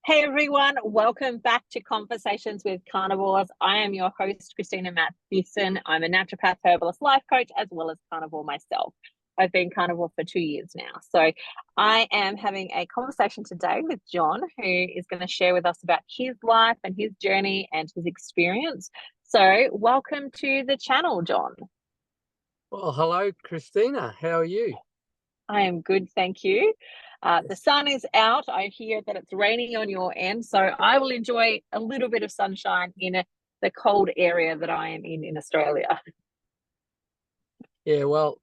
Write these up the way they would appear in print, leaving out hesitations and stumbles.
Hey everyone, welcome back to Conversations with Carnivores. I am your host, Christina Matthewson. I'm a naturopath, herbalist, life coach, as well as carnivore myself. I've been carnivore for 2 years now. So I am having a conversation today with John, who is going to share with us about his life and his journey and his experience. So welcome to the channel, John. Well, hello, Christina. How are you? I am good, thank you. The sun is out. I hear that it's raining on your end, so I will enjoy a little bit of sunshine in the cold area that I am in Australia. Yeah, well,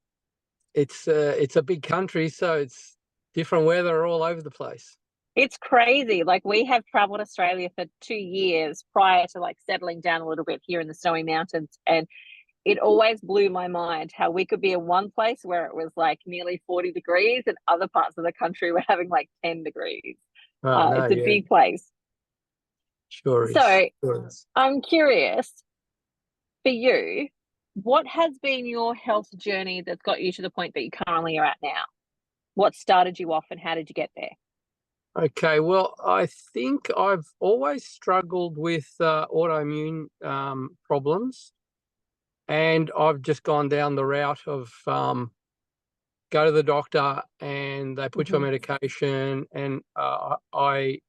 it's a big country, so it's different weather all over the place. It's crazy. Like, we have traveled Australia for 2 years prior to like settling down a little bit here in the snowy mountains, and it always blew my mind how we could be in one place where it was like nearly 40 degrees and other parts of the country were having like 10 degrees. Oh, no, It's a yeah, big place. sure is. So Sure is. I'm curious, for you, what has been your health journey that's got you to the point that you currently are at now? What started you off and how did you get there? Okay, well, I think I've always struggled with autoimmune problems, and I've just gone down the route of go to the doctor and they put you on medication, and I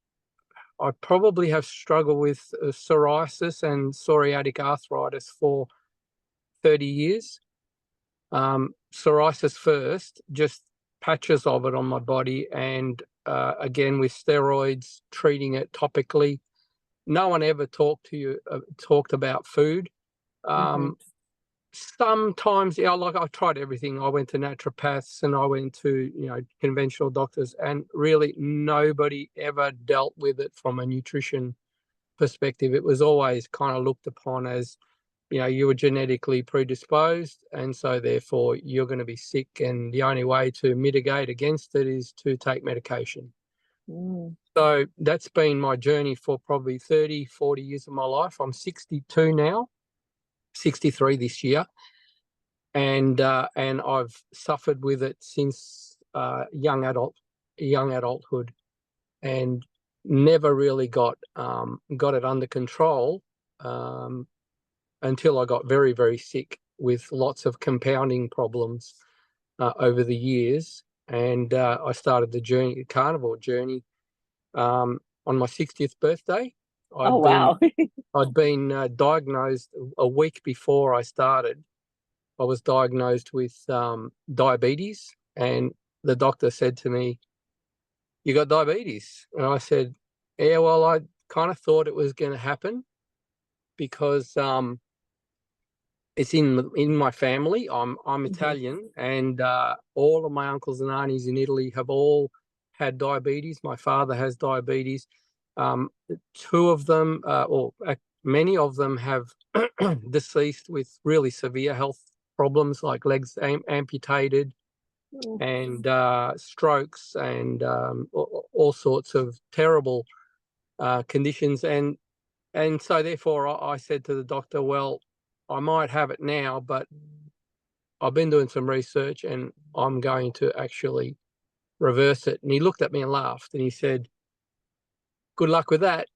probably have struggled with psoriasis and psoriatic arthritis for 30 years. Psoriasis first, just patches of it on my body, and again with steroids, treating it topically. No one ever talked about food. Sometimes, yeah, like I tried everything. I went to naturopaths and I went to, conventional doctors, and really nobody ever dealt with it from a nutrition perspective. It was always kind of looked upon as, you were genetically predisposed, and so therefore you're going to be sick, and the only way to mitigate against it is to take medication. So that's been my journey for probably 30, 40 years of my life. I'm 62 now, 63 this year, and I've suffered with it since young adulthood, and never really got it under control until I got very, very sick with lots of compounding problems over the years. And I started the carnivore journey on my 60th birthday. Wow. I'd been diagnosed a week before I started. I was diagnosed with diabetes, and the doctor said to me, "You got diabetes?" And I said, "Yeah, well, I kind of thought it was going to happen because it's in my family. I'm Italian, and all of my uncles and aunties in Italy have all had diabetes. My father has diabetes. Two of them, or many of them, have deceased with really severe health problems like legs amputated and strokes and all sorts of terrible conditions. And so therefore I said to the doctor, well, I might have it now, but I've been doing some research and I'm going to actually reverse it. And he looked at me and laughed, and he said, "Good luck with that.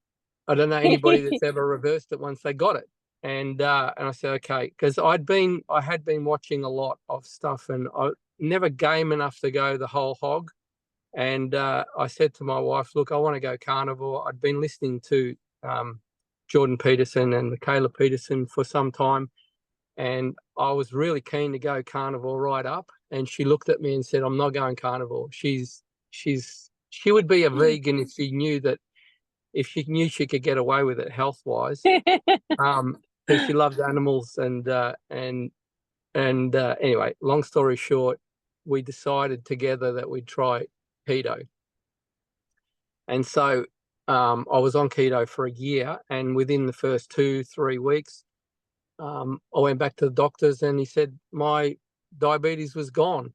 I don't know anybody that's ever reversed it once they got it." And I said, okay, because I had been watching a lot of stuff, and I never game enough to go the whole hog. And I said to my wife, look, I want to go carnivore. I'd been listening to Jordan Peterson and Michaela Peterson for some time, and I was really keen to go carnivore right up. And she looked at me and said, "I'm not going carnivore." She would be a vegan if she knew she could get away with it health wise, because she loves animals. And anyway, long story short, we decided together that we'd try keto. And so I was on keto for a year, and within the first 2-3 weeks, I went back to the doctors, and he said my diabetes was gone,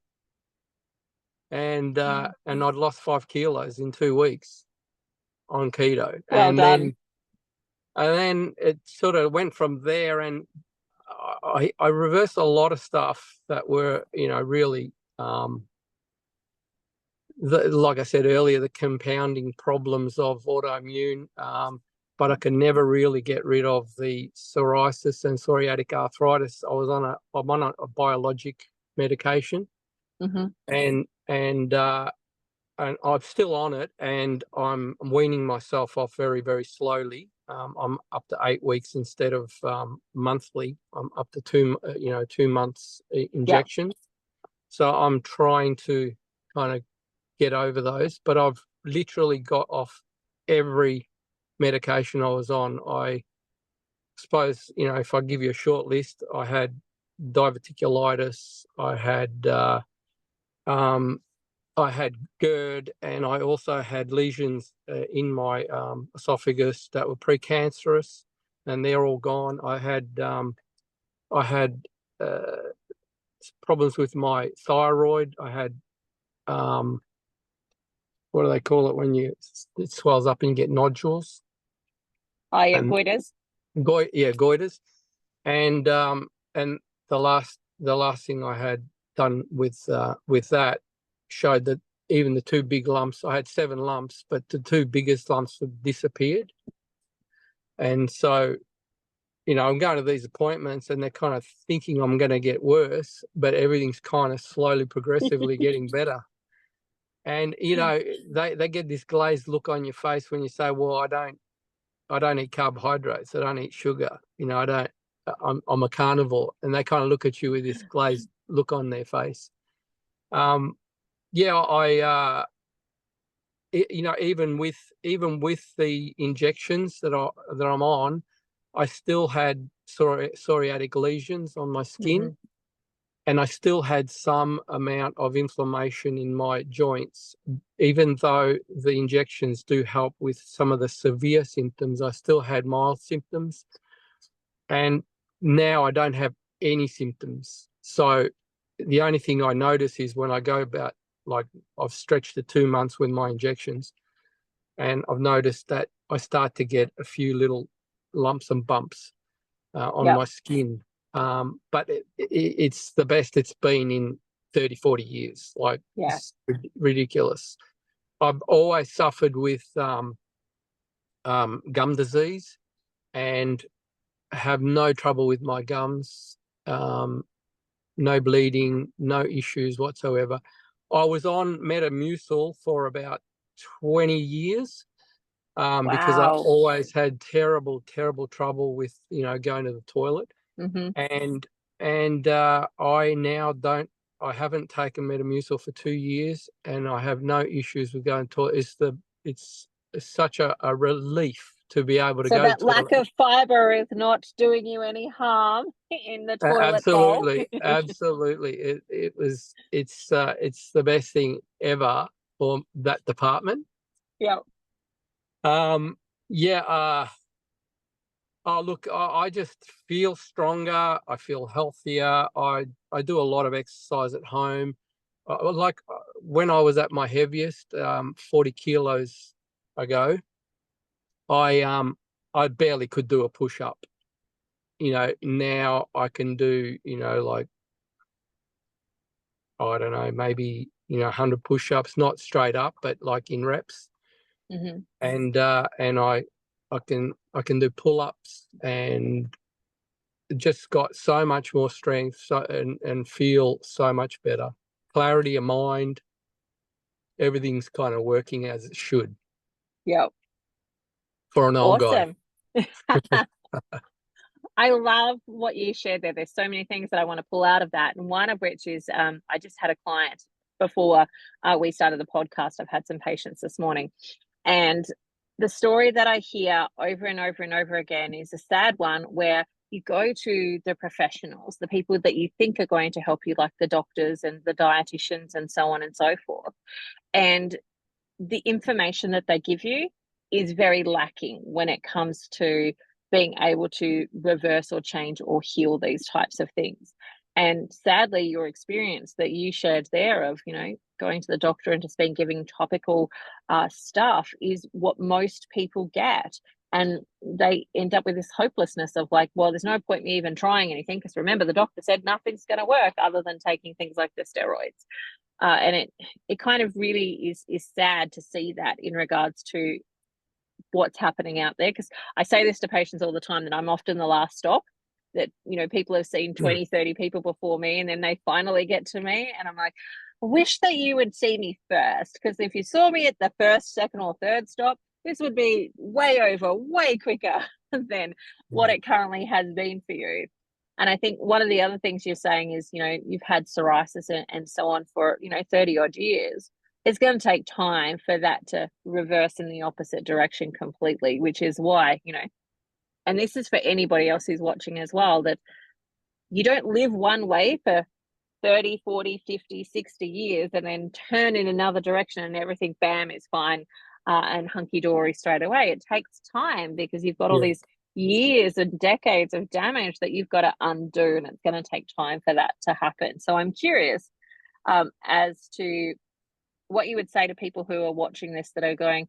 and I'd lost 5 kilos in 2 weeks on keto. Well done. And then it sort of went from there, and I reversed a lot of stuff that were, really like I said earlier, the compounding problems of autoimmune, but I can never really get rid of the psoriasis and psoriatic arthritis. I'm on a biologic medication, and I'm still on it, and I'm weaning myself off very, very slowly. I'm up to 8 weeks instead of monthly. I'm up to 2 months injection. So I'm trying to kind of get over those, but I've literally got off every medication I was on. I suppose, if I give you a short list, I had diverticulitis, I had GERD, and I also had lesions in my esophagus that were precancerous, and they're all gone. I had problems with my thyroid. I had what do they call it when it swells up and you get nodules? Oh, yeah, goiters. Goiters, and the last thing I had done with that showed that even the 2 big lumps, I had 7 lumps, but the 2 biggest lumps had disappeared. And so, I'm going to these appointments and they're kind of thinking I'm going to get worse, but everything's kind of slowly, progressively getting better. And, they get this glazed look on your face when you say, well, I don't eat carbohydrates. I don't eat sugar. I'm a carnivore. And they kind of look at you with this glazed look on their face. Even with the injections that I'm on, I still had psoriatic lesions on my skin, and I still had some amount of inflammation in my joints. Even though the injections do help with some of the severe symptoms, I still had mild symptoms, and now I don't have any symptoms. So the only thing I notice is when I go about, like, I've stretched to 2 months with my injections, and I've noticed that I start to get a few little lumps and bumps on my skin. But it's the best it's been in 30, 40 years. Like, it's ridiculous. I've always suffered with gum disease and have no trouble with my gums, no bleeding, no issues whatsoever. I was on Metamucil for about 20 years because I always had terrible, terrible trouble with, going to the toilet. And I haven't taken Metamucil for 2 years, and I have no issues with going to the toilet. It's such a relief to be able to go to the toilet. So that lack of fiber is not doing you any harm in the toilet bowl. Absolutely. It's the best thing ever for that department. Oh, look, I just feel stronger. I feel healthier. I do a lot of exercise at home. Like when I was at my heaviest, 40 kilos ago, I barely could do a push-up. Now I can do, like, I don't know, maybe, 100 push-ups, not straight up, but like in reps. And I can do pull-ups, and just got so much more strength, and feel so much better. Clarity of mind, everything's kind of working as it should. For an old guy. I love what you shared there. There's so many things that I want to pull out of that. And one of which is I just had a client before we started the podcast. I've had some patients this morning. And the story that I hear over and over and over again is a sad one, where you go to the professionals, the people that you think are going to help you, like the doctors and the dietitians and so on and so forth. And the information that they give you is very lacking when it comes to being able to reverse or change or heal these types of things. And sadly, your experience that you shared there of, going to the doctor and just being given topical stuff is what most people get. And they end up with this hopelessness of like, well, there's no point me even trying anything, because remember, the doctor said nothing's going to work other than taking things like the steroids. And it kind of really is sad to see that in regards to what's happening out there. Because I say this to patients all the time, that I'm often the last stop, that, you know, people have seen 20, 30 people before me, and then they finally get to me. And I'm like, I wish that you would see me first, because if you saw me at the first, second, or third stop, this would be way quicker than what it currently has been for you. And I think one of the other things you're saying is, you know, you've had psoriasis and so on for, you know, 30 odd years. It's going to take time for that to reverse in the opposite direction completely, which is why, you know, and this is for anybody else who's watching as well, that you don't live one way for 30, 40, 50, 60 years and then turn in another direction and everything, bam, is fine and hunky-dory straight away. It takes time, because you've got all these years and decades of damage that you've got to undo, and it's going to take time for that to happen. So I'm curious as to what you would say to people who are watching this that are going,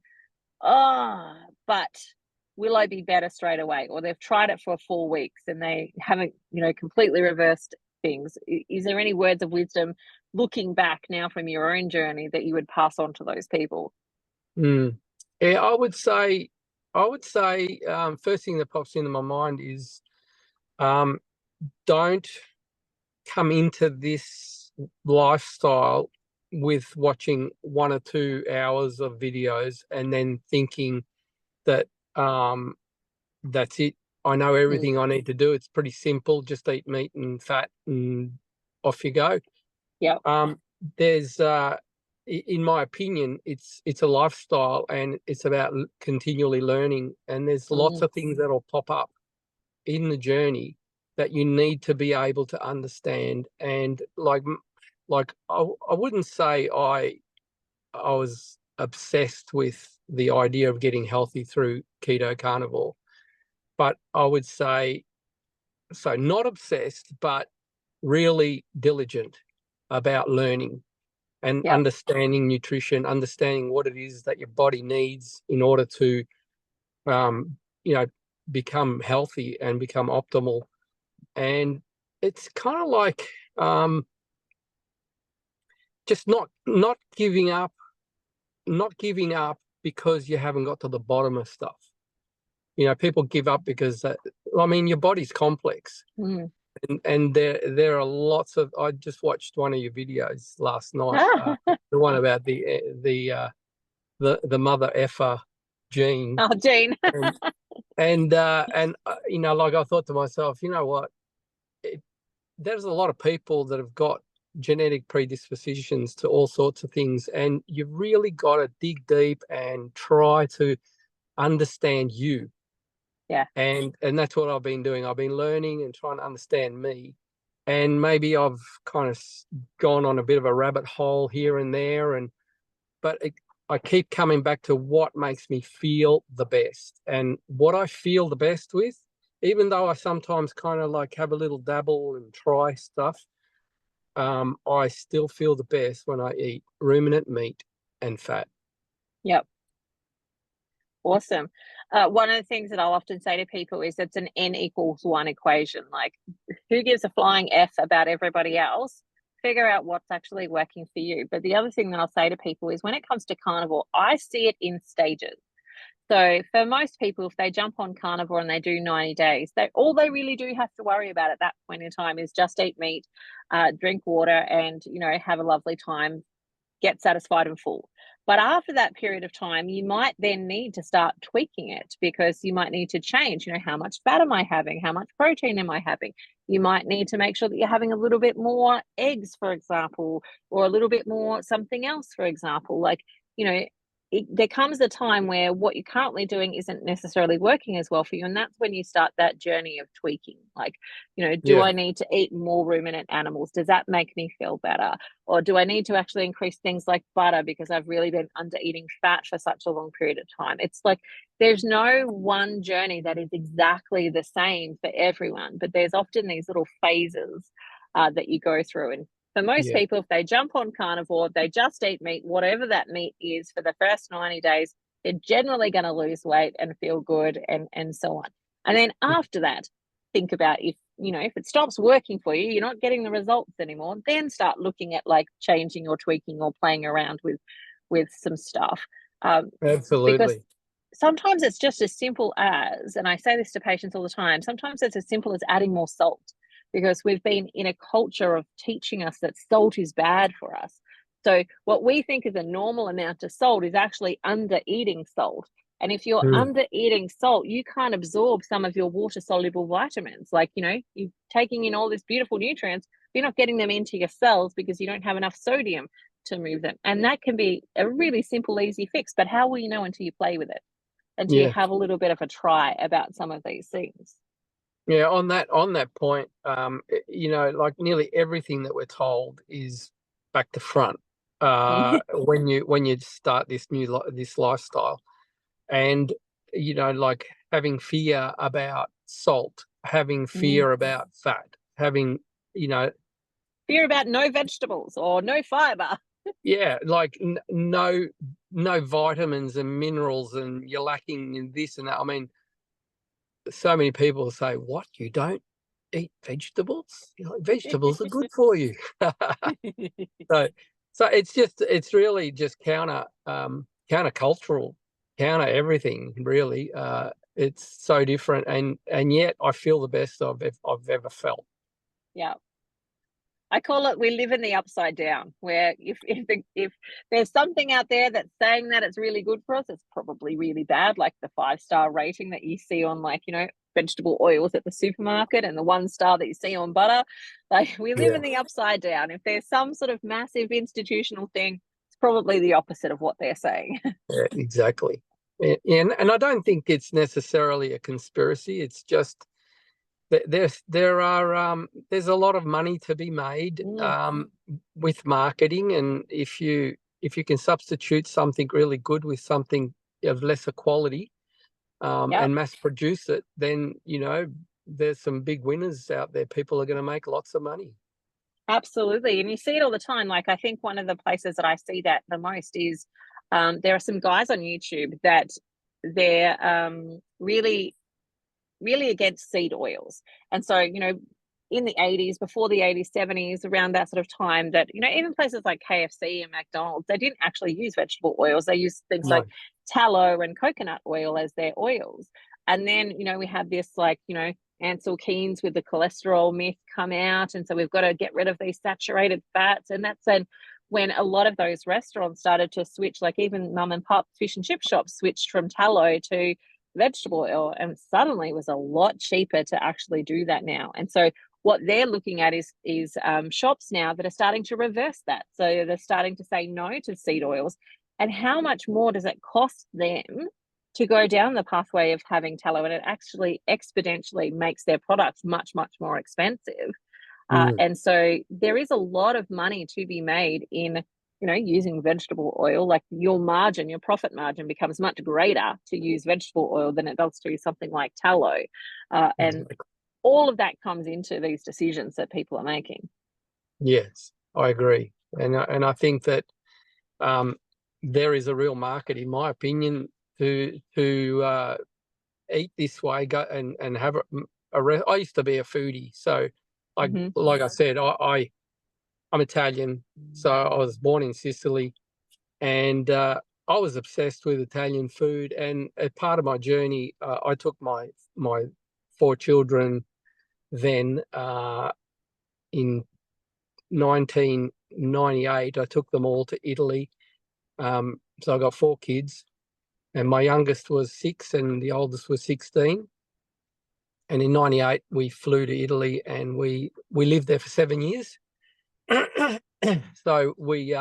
oh, but will I be better straight away? Or they've tried it for 4 weeks and they haven't, you know, completely reversed things. Is there any words of wisdom looking back now from your own journey that you would pass on to those people? Yeah, I would say first thing that pops into my mind is don't come into this lifestyle with watching 1 or 2 hours of videos and then thinking that that's it. I know everything I need to do. It's pretty simple. Just eat meat and fat and off you go. Yeah. There's in my opinion, it's a lifestyle, and it's about continually learning. And there's lots of things that'll pop up in the journey that you need to be able to understand. And like I wouldn't say I was obsessed with the idea of getting healthy through keto carnivore, but I would say, so not obsessed, but really diligent about learning and understanding nutrition, understanding what it is that your body needs in order to, you know, become healthy and become optimal. And it's kind of like just not giving up, because you haven't got to the bottom of stuff. You know, people give up because I mean, your body's complex. And there are lots of. I just watched one of your videos last night, the one about the mother effer gene. Oh, Gene. and you know, like I thought to myself, you know what? There's a lot of people that have got genetic predispositions to all sorts of things, and you've really got to dig deep and try to understand you. Yeah. And that's what I've been doing. I've been learning and trying to understand me. And maybe I've kind of gone on a bit of a rabbit hole here and there, but I keep coming back to what makes me feel the best. And what I feel the best with, even though I sometimes kind of like have a little dabble and try stuff, I still feel the best when I eat ruminant meat and fat. Yep. Awesome. One of the things that I'll often say to people is it's an N=1 equation. Like, who gives a flying F about everybody else? Figure out what's actually working for you. But the other thing that I'll say to people is, when it comes to carnivore, I see it in stages. So for most people, if they jump on carnivore and they do 90 days, all they really do have to worry about at that point in time is just eat meat, drink water, and, you know, have a lovely time, get satisfied and full. But after that period of time, you might then need to start tweaking it, because you might need to change, you know, how much fat am I having? How much protein am I having? You might need to make sure that you're having a little bit more eggs, for example, or a little bit more something else, for example. Like, you know, there comes a time where what you're currently doing isn't necessarily working as well for you. And that's when you start that journey of tweaking. Like, you know, do I need to eat more ruminant animals? Does that make me feel better? Or do I need to actually increase things like butter, because I've really been under eating fat for such a long period of time? It's like, there's no one journey that is exactly the same for everyone, but there's often these little phases that you go through. And for most people, if they jump on carnivore, they just eat meat, whatever that meat is, for the first 90 days, they're generally going to lose weight and feel good and so on. And then after that, think about if if it stops working for you, you're not getting the results anymore, then start looking at like changing or tweaking or playing around with some stuff. Because Absolutely. sometimes it's just as simple as, and I say this to patients all the time, sometimes it's as simple as adding more salt, because we've been in a culture of teaching us that salt is bad for us. So what we think is a normal amount of salt is actually under eating salt. And if you're under eating salt, you can't absorb some of your water soluble vitamins. Like, you're taking in all these beautiful nutrients, you're not getting them into your cells because you don't have enough sodium to move them. And that can be a really simple, easy fix. But how will you know until you play with it? Until you have a little bit of a try about some of these things. Yeah, on that point, like nearly everything that we're told is back to front when you start this this lifestyle, and like having fear about salt, having fear about fat, having fear about no vegetables or no fiber. Yeah, like no vitamins and minerals, and you're lacking in this and that. I mean, so many people say, "What, you don't eat vegetables? Vegetables are good for you." so it's really just countercultural, counter everything, really. It's so different, and yet I feel the best I've ever felt. Yeah. I call it, we live in the upside down, where if there's something out there that's saying that it's really good for us, it's probably really bad, like the 5-star rating that you see on vegetable oils at the supermarket, and the 1-star that you see on butter. Like, we live in the upside down. If there's some sort of massive institutional thing, it's probably the opposite of what they're saying. Yeah, exactly. And I don't think it's necessarily a conspiracy. It's just there's a lot of money to be made with marketing, and if you can substitute something really good with something of lesser quality and mass produce it, then there's some big winners out there. People are going to make lots of money. Absolutely. And you see it all the time. Like, I think one of the places that I see that the most is there are some guys on YouTube that they're really against seed oils. And so, in the 80s, before the 80s, 70s, around that sort of time, that, even places like KFC and McDonald's, they didn't actually use vegetable oils. They used things like tallow and coconut oil as their oils. And then, we had this Ansel Keys with the cholesterol myth come out. And so we've got to get rid of these saturated fats. And that's when a lot of those restaurants started to switch, like even mum and pop fish and chip shops switched from tallow to vegetable oil, and suddenly it was a lot cheaper to actually do that now. And so what they're looking at is shops now that are starting to reverse that. So they're starting to say no to seed oils. And how much more does it cost them to go down the pathway of having tallow? And it actually exponentially makes their products much, much more expensive. And so there is a lot of money to be made in using vegetable oil. Like, your margin, your profit margin becomes much greater to use vegetable oil than it does to use something like tallow. And all of that comes into these decisions that people are making. Yes, I agree. And I think that there is a real market, in my opinion, to eat this way, go and have I used to be a foodie. So like I said, I'm Italian, so I was born in Sicily, and I was obsessed with Italian food. And as part of my journey, I took my 4 children then in 1998. I took them all to Italy. So I got 4 kids, and my youngest was 6 and the oldest was 16. And in 98, we flew to Italy, and we lived there for 7 years. So we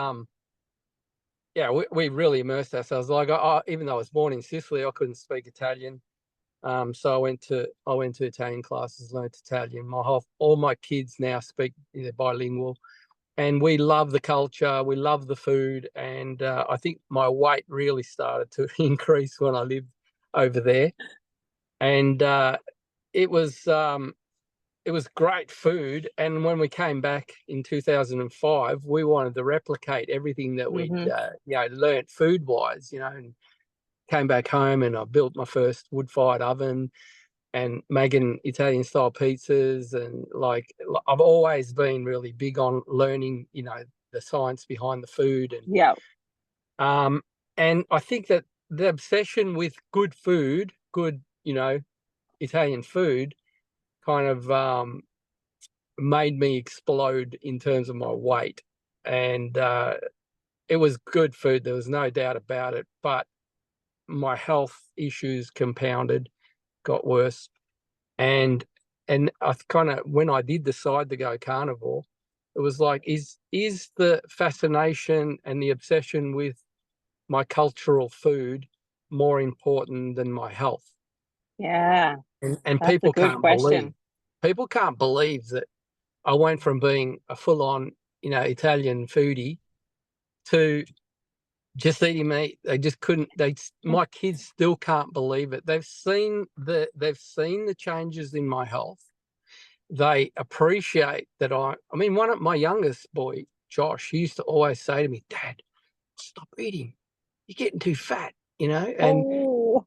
really immersed ourselves. Like, even though I was born in Sicily, I couldn't speak Italian. So I went to Italian classes, learned Italian. All my kids now speak, they're bilingual, and we love the culture, we love the food, and I think my weight really started to increase when I lived over there, and it was great food. And when we came back in 2005, we wanted to replicate everything that we'd learnt food wise, and came back home, and I built my first wood-fired oven, and making Italian style pizzas, and like I've always been really big on learning, the science behind the food, Yeah. and I think that the obsession with good food, good, Italian food, kind of made me explode in terms of my weight, and it was good food. There was no doubt about it, but my health issues compounded, got worse. And I kind of, when I did decide to go carnivore, it was like, is the fascination and the obsession with my cultural food more important than my health? Yeah. And That's a good question. people can't believe that I went from being a full-on, Italian foodie to just eating meat. They just couldn't. My kids still can't believe it. They've seen the changes in my health. They appreciate that I mean, one of my youngest boy, Josh, he used to always say to me, "Dad, stop eating. You're getting too fat," and Oh,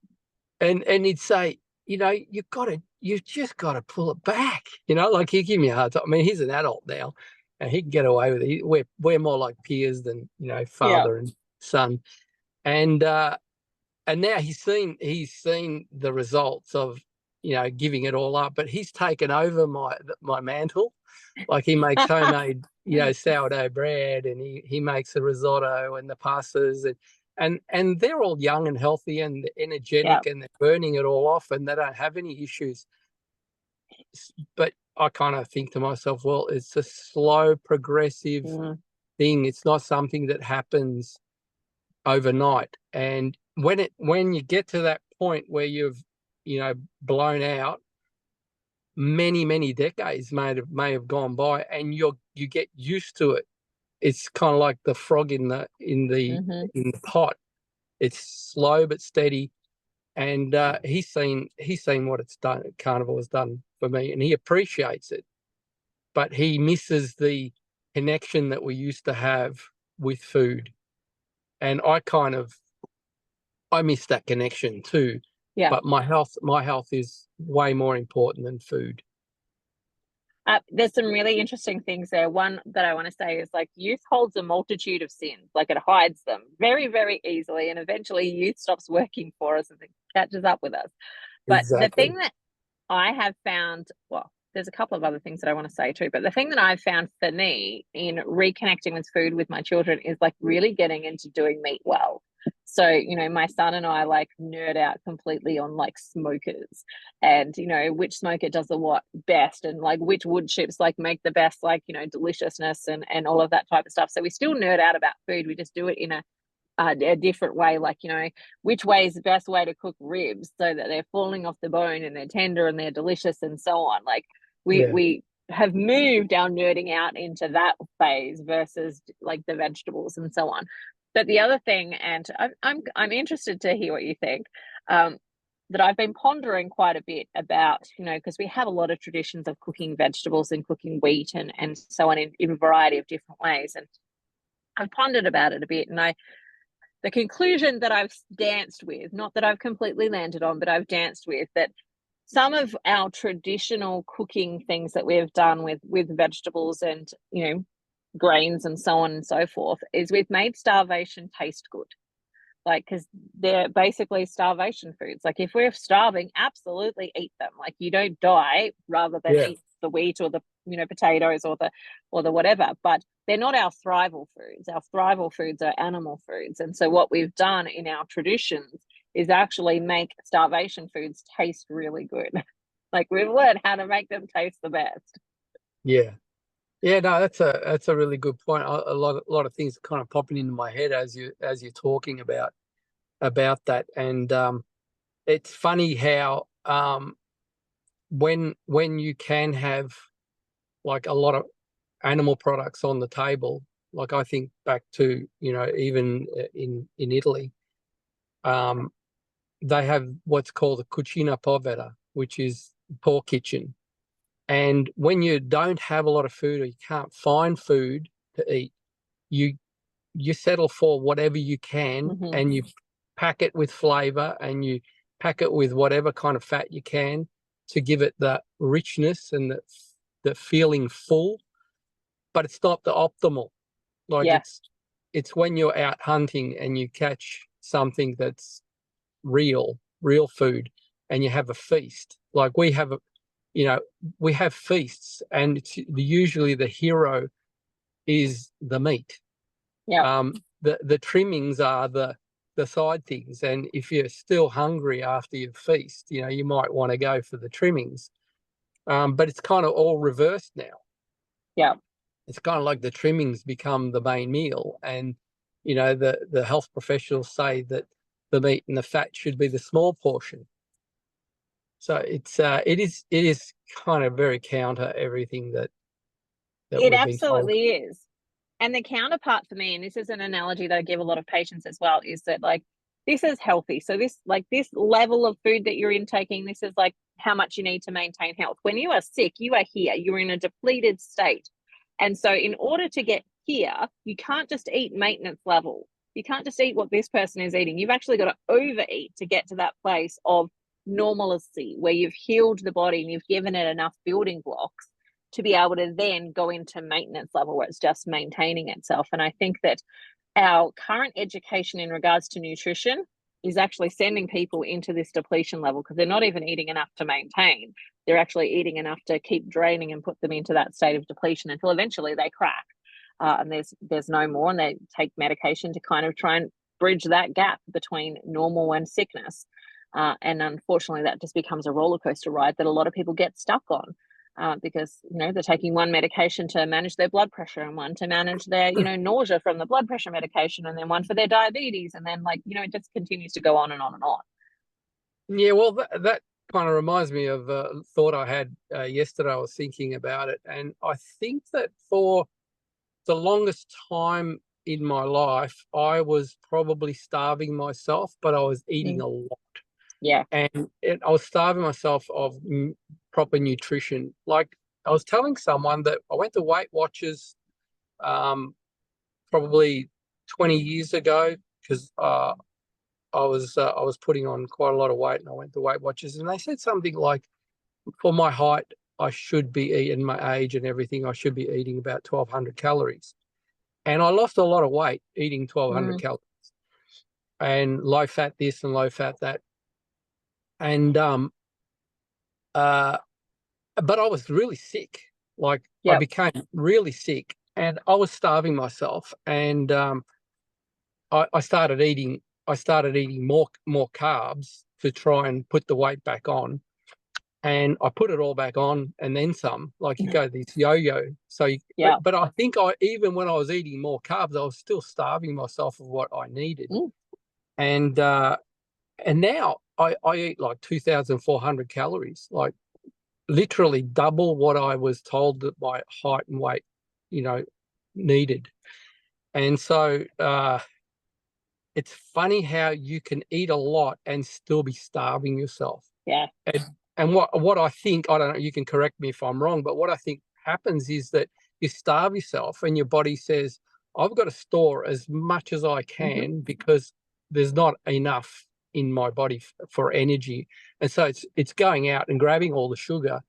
and he'd say, you just gotta pull it back, like he'd give me a hard time. I mean, he's an adult now, and he can get away with it. We're more like peers than yeah. father and son, and now he's seen the results of giving it all up, but he's taken over my mantle. Like he makes homemade sourdough bread, and he makes the risotto and the pastas, and they're all young and healthy and Yeah. energetic, and they're burning it all off, and they don't have any issues. But I kind of think to myself, well, it's a slow progressive thing. It's not something that happens overnight. And when you get to that point where you've blown out, many decades may have gone by, and you get used to it. It's kind of like the frog in the pot. It's slow but steady, and he's seen what it's done. Carnivore has done for me, and he appreciates it, but he misses the connection that we used to have with food. And I miss that connection too. Yeah. But my health is way more important than food. There's some really interesting things there. One that I want to say is like youth holds a multitude of sins, like it hides them very, very easily. And eventually youth stops working for us and it catches up with us. But the Exactly. thing that I have found, well, there's a couple of other things that I want to say too, but the thing that I've found for me in reconnecting with food with my children is like really getting into doing meat well. So, my son and I like nerd out completely on like smokers and, which smoker does the what best and like which wood chips like make the best, like, deliciousness and all of that type of stuff. So we still nerd out about food. We just do it in a different way, like which way is the best way to cook ribs so that they're falling off the bone and they're tender and they're delicious and so on. Like we have moved our nerding out into that phase versus like the vegetables and so on. But the other thing, and I'm interested to hear what you think, that I've been pondering quite a bit about, because we have a lot of traditions of cooking vegetables and cooking wheat and so on in a variety of different ways, and I've pondered about it a bit, and the conclusion that I've danced with, not that I've completely landed on, but I've danced with, that some of our traditional cooking things that we have done with vegetables and, grains and so on and so forth is we've made starvation taste good. Like, because they're basically starvation foods. Like if we're starving, absolutely eat them. Like you don't die rather than eat the wheat or the potatoes or the whatever. But they're not our thrival foods. Our thrival foods are animal foods. And so what we've done in our traditions is actually make starvation foods taste really good. Like we've learned how to make them taste the best. Yeah. Yeah, no, that's a really good point. A lot of things are kind of popping into my head as you're talking about that, and it's funny how when you can have like a lot of animal products on the table, like I think back to even in Italy, they have what's called a cucina povera, which is poor kitchen. And when you don't have a lot of food or you can't find food to eat, you settle for whatever you can, and you pack it with flavor, and you pack it with whatever kind of fat you can, to give it the richness and the feeling full, but it's not the optimal. Like it's when you're out hunting and you catch something that's real food, and you have a feast. Like we have we have feasts, and it's usually the hero is the meat. The trimmings are the side things, and if you're still hungry after your feast, you might want to go for the trimmings. But it's kind of all reversed now. It's kind of like the trimmings become the main meal, and the health professionals say that the meat and the fat should be the small portion. So it is kind of very counter everything that it absolutely is. And the counterpart for me, and this is an analogy that I give a lot of patients as well, is that like this is healthy. So this level of food that you're intaking, this is like how much you need to maintain health. When you are sick, you are here, you're in a depleted state. And so in order to get here, you can't just eat maintenance level. You can't just eat what this person is eating. You've actually got to overeat to get to that place of normalcy where you've healed the body and you've given it enough building blocks to be able to then go into maintenance level where it's just maintaining itself. And I think that our current education in regards to nutrition is actually sending people into this depletion level because they're not even eating enough to maintain. They're actually eating enough to keep draining and put them into that state of depletion until eventually they crack. And there's no more, and they take medication to kind of try and bridge that gap between normal and sickness. And unfortunately, that just becomes a roller coaster ride that a lot of people get stuck on. Because they're taking one medication to manage their blood pressure and one to manage their nausea from the blood pressure medication, and then one for their diabetes, and then it just continues to go on and on and on. Yeah, well, that kind of reminds me of a thought I had yesterday. I was thinking about it, and I think that for the longest time in my life, I was probably starving myself, but I was eating a lot. Yeah. And I was starving myself of proper nutrition. Like I was telling someone that I went to Weight Watchers probably 20 years ago because I was putting on quite a lot of weight, and I went to Weight Watchers, and they said something like, for my height, I should be eating, my age and everything, I should be eating about 1,200 calories. And I lost a lot of weight eating 1,200 calories and low fat this and low fat that. And but I was really sick. I became really sick, and I was starving myself. And I started eating more carbs to try and put the weight back on. And I put it all back on and then some. Like you go this yo-yo. So but I think even when I was eating more carbs, I was still starving myself of what I needed. And now I eat like 2,400 calories, like literally double what I was told that my height and weight, needed. And so it's funny how you can eat a lot and still be starving yourself. Yeah. And what I think, I don't know, you can correct me if I'm wrong, but what I think happens is that you starve yourself and your body says, I've got to store as much as I can because there's not enough in my body for energy. And so it's going out and grabbing all the sugar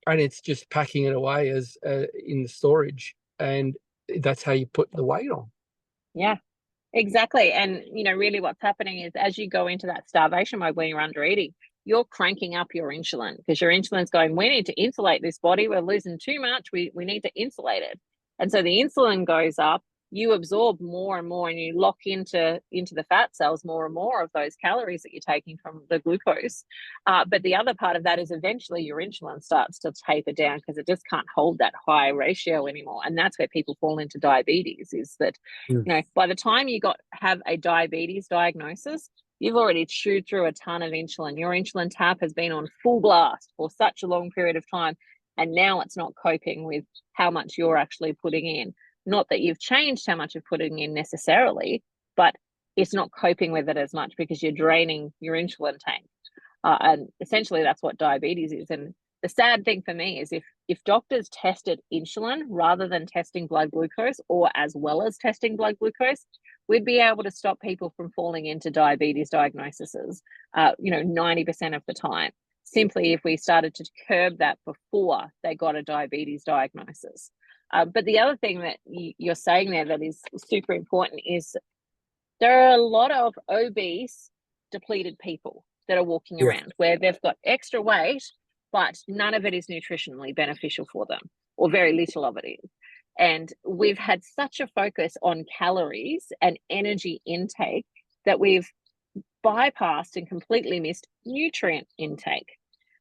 and it's just packing it away as in the storage. And that's how you put the weight on. Yeah, exactly. And, really what's happening is as you go into that starvation mode when you're under eating, you're cranking up your insulin because your insulin's going, we need to insulate this body. We're losing too much. We need to insulate it. And so the insulin goes up, you absorb more and more, and you lock into the fat cells more and more of those calories that you're taking from the glucose. But the other part of that is eventually your insulin starts to taper down because it just can't hold that high ratio anymore. And that's where people fall into diabetes is that, by the time you have a diabetes diagnosis, you've already chewed through a ton of insulin. Your insulin tap has been on full blast for such a long period of time. And now it's not coping with how much you're actually putting in. Not that you've changed how much you're putting in necessarily, but it's not coping with it as much because you're draining your insulin tank. And essentially that's what diabetes is. And the sad thing for me is if doctors tested insulin rather than testing blood glucose or as well as testing blood glucose, we'd be able to stop people from falling into diabetes diagnoses, 90% of the time. simply if we started to curb that before they got a diabetes diagnosis. But the other thing that you're saying there that is super important is there are a lot of obese, depleted people that are walking around where they've got extra weight, but none of it is nutritionally beneficial for them, or very little of it is. And we've had such a focus on calories and energy intake that we've bypassed and completely missed nutrient intake.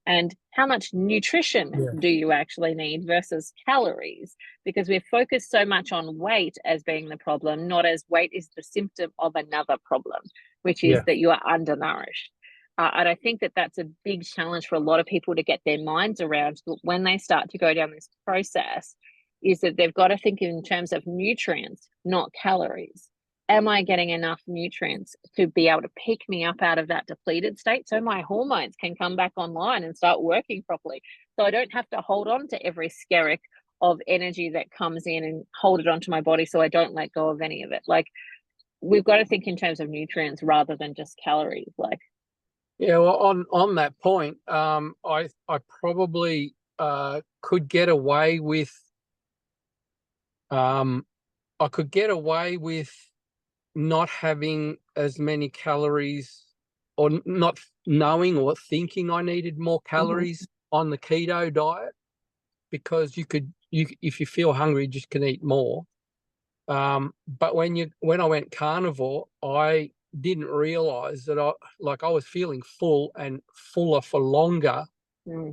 And how much nutrition do you actually need versus calories? Because we've focused so much on weight as being the problem, not as weight is the symptom of another problem, which is that you are undernourished. And I think that that's a big challenge for a lot of people to get their minds around when they start to go down this process, is that they've got to think in terms of nutrients, not calories. Am I getting enough nutrients to be able to pick me up out of that depleted state so my hormones can come back online and start working properly? So I don't have to hold on to every skerrick of energy that comes in and hold it onto my body so I don't let go of any of it. Like, we've got to think in terms of nutrients rather than just calories. Like, yeah, well, on that point, I probably could get away with not having as many calories, or not knowing or thinking I needed more calories on the keto diet, because if you feel hungry, you just can eat more. But when I went carnivore, I didn't realize that I was feeling full and fuller for longer.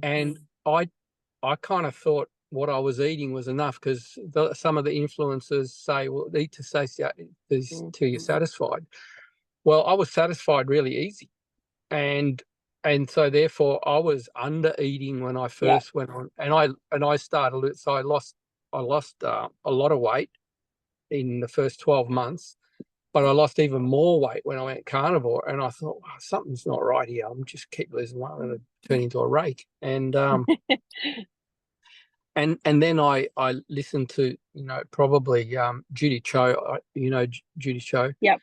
And I kind of thought what I was eating was enough, because some of the influencers say, well, eat to satiate till you're satisfied. Well, I was satisfied really easy. And so therefore I was under eating when I first went on, and I started, so I lost a lot of weight in the first 12 months, but I lost even more weight when I went carnivore. And I thought, oh, something's not right here. I'm just keep losing weight. I'm going to turn into a rake. And and then I listened to, probably Judy Cho. Judy Cho. Yep.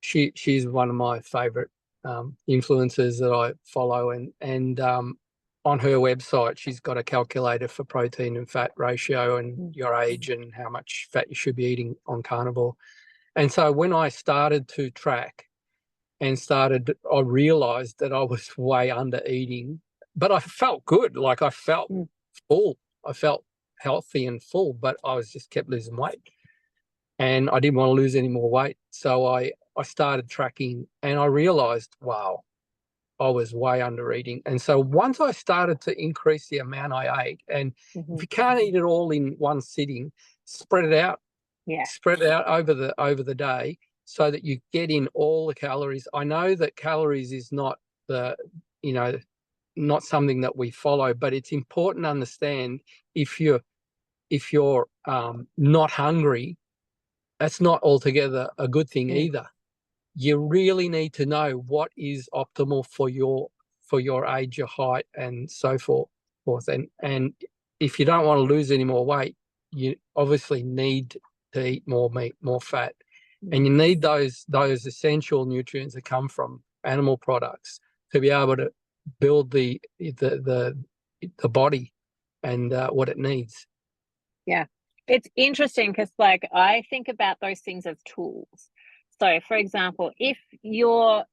She's one of my favorite influencers that I follow, and on her website she's got a calculator for protein and fat ratio and your age and how much fat you should be eating on carnivore. And so when I started to track I realized that I was way under eating, but I felt good. Like, I felt full. I felt healthy and full, but I just kept losing weight, and I didn't want to lose any more weight. So I started tracking, and I realized, wow, I was way under eating. And so once I started to increase the amount I ate, and if you can't eat it all in one sitting, spread it out. Spread it out over the day so that you get in all the calories. I know that calories is not not something that we follow, but it's important to understand if you're not hungry, that's not altogether a good thing either. You really need to know what is optimal for your age, your height, and so forth. And if you don't want to lose any more weight, you obviously need to eat more meat, more fat, and you need those essential nutrients that come from animal products to be able to build the body and what it needs. Yeah, it's interesting because, like, I think about those things as tools. So, for example, if you're,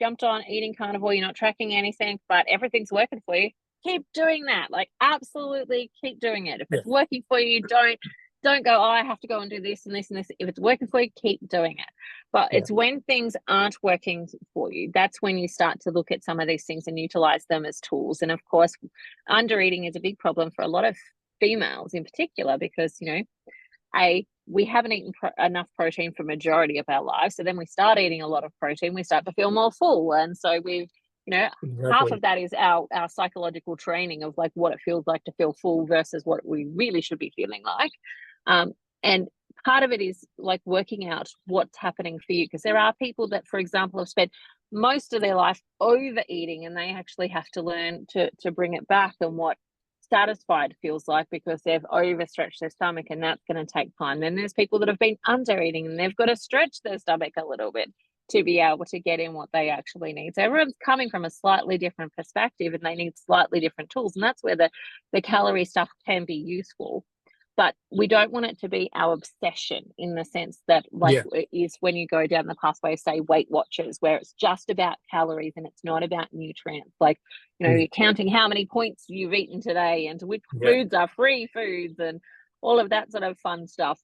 jumped on eating carnivore, you're not tracking anything, but everything's working for you, keep doing that. Like, absolutely keep doing it. If it's working for you, don't go, oh, I have to go and do this and this and this. If it's working for you, keep doing it. But it's when things aren't working for you, that's when you start to look at some of these things and utilize them as tools. And of course, undereating is a big problem for a lot of females in particular, because, we haven't eaten enough protein for majority of our lives. So then we start eating a lot of protein, we start to feel more full. And so we've, half of that is our psychological training of like what it feels like to feel full versus what we really should be feeling like. And part of it is like working out what's happening for you, because there are people that, for example, have spent most of their life overeating, and they actually have to learn to bring it back and what satisfied feels like, because they've overstretched their stomach, and that's going to take time. Then there's people that have been under eating and they've got to stretch their stomach a little bit. to be able to get in what they actually need. So everyone's coming from a slightly different perspective and they need slightly different tools. And that's where the calorie stuff can be useful. But we don't want it to be our obsession, in the sense that, like, it is when you go down the pathway of, say, Weight Watchers, where it's just about calories and it's not about nutrients. Like, you know, you're counting how many points you've eaten today and which foods are free foods and all of that sort of fun stuff,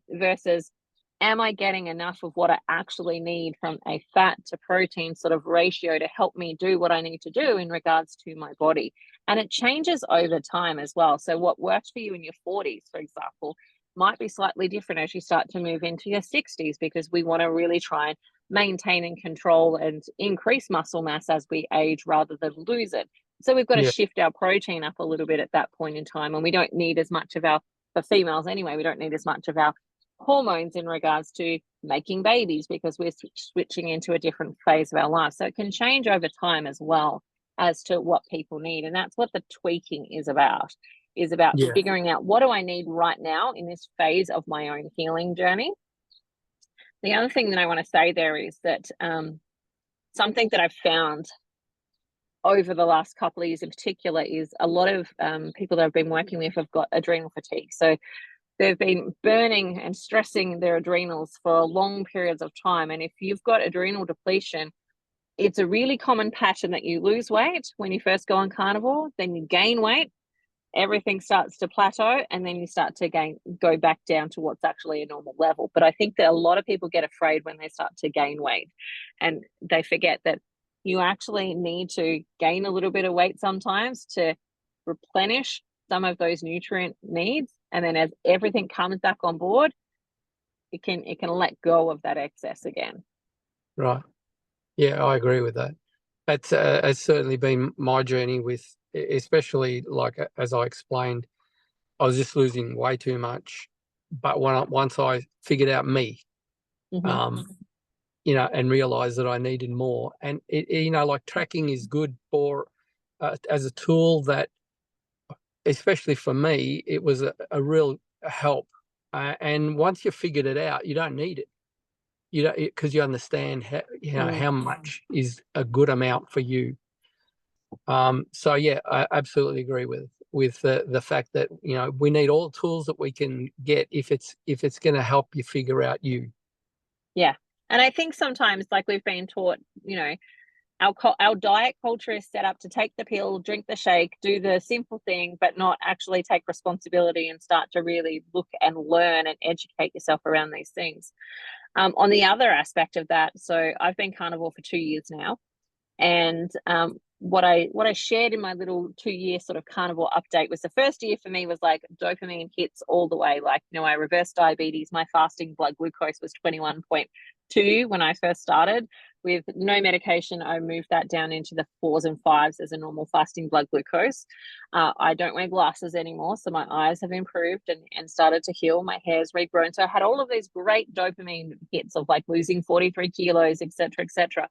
versus, am I getting enough of what I actually need from a fat to protein sort of ratio to help me do what I need to do in regards to my body? And it changes over time as well. So what worked for you in your 40s, for example, might be slightly different as you start to move into your 60s, because we want to really try and maintain and control and increase muscle mass as we age rather than lose it. So we've got to shift our protein up a little bit at that point in time. And we don't need as much of our, for females anyway, we don't need as much of our hormones in regards to making babies, because we're switching into a different phase of our life. So it can change over time as well as to what people need. And that's what the tweaking is about figuring out, what do I need right now in this phase of my own healing journey. The other thing that I want to say there is that something that I've found over the last couple of years in particular is a lot of people that I've been working with have got adrenal fatigue. So they've been burning and stressing their adrenals for long periods of time. And if you've got adrenal depletion, it's a really common pattern that you lose weight when you first go on carnivore, then you gain weight, everything starts to plateau, and then you start to go back down to what's actually a normal level. But I think that a lot of people get afraid when they start to gain weight, and they forget that you actually need to gain a little bit of weight sometimes to replenish some of those nutrient needs. And then as everything comes back on board, it can let go of that excess again. Right. Yeah, I agree with that. That's has certainly been my journey with, especially like as I explained, I was just losing way too much. But once I figured out me, you know, and realized that I needed more, and you know, like tracking is good for as a tool that, especially for me, it was a real help. And once you figured it out, you don't need it. You know, because you understand how, you know, how much is a good amount for you. So yeah, I absolutely agree with the fact that, you know, we need all the tools that we can get if it's going to help you figure out you. Yeah, and I think sometimes, like, we've been taught, you know, our diet culture is set up to take the pill, drink the shake, do the simple thing, but not actually take responsibility and start to really look and learn and educate yourself around these things. On the other aspect of that, so I've been carnivore for 2 years now, and what I shared in my little 2-year sort of carnivore update was, the first year for me was like dopamine hits all the way. Like, you know, I reversed diabetes. My fasting blood glucose was 21.2 when I first started. With no medication, I moved that down into the 4s and 5s as a normal fasting blood glucose. I don't wear glasses anymore, so my eyes have improved and started to heal. My hair's regrown. So I had all of these great dopamine hits of like losing 43 kilos, etc., etc.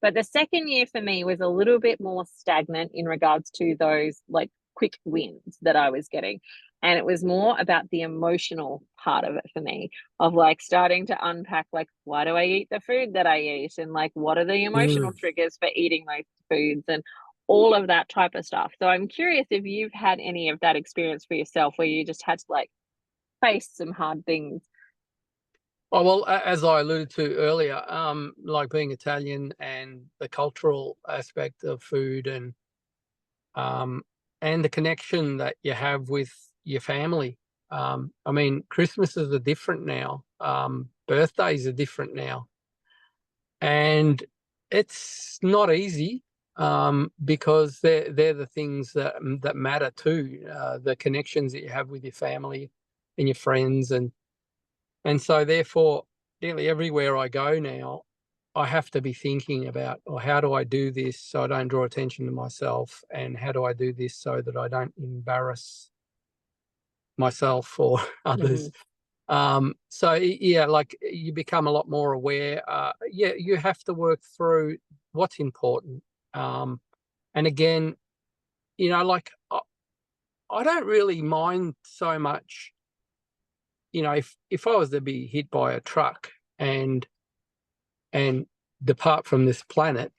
But the second year for me was a little bit more stagnant in regards to those like quick wins that I was getting. And it was more about the emotional part of it for me, of like starting to unpack, like, why do I eat the food that I eat? And like, what are the emotional triggers for eating those foods and all of that type of stuff. So I'm curious if you've had any of that experience for yourself, where you just had to like face some hard things. Oh, well, as I alluded to earlier, like being Italian and the cultural aspect of food, and the connection that you have with your family. I mean, Christmases are different now. Birthdays are different now. And it's not easy, because they're the things that matter too, the connections that you have with your family and your friends. And so therefore, nearly everywhere I go now, I have to be thinking about, oh, how do I do this so I don't draw attention to myself? And how do I do this so that I don't embarrass myself or others? So yeah, like you become a lot more aware. Yeah, you have to work through what's important. And again, you know, like I don't really mind so much, you know, if I was to be hit by a truck and and depart from this planet,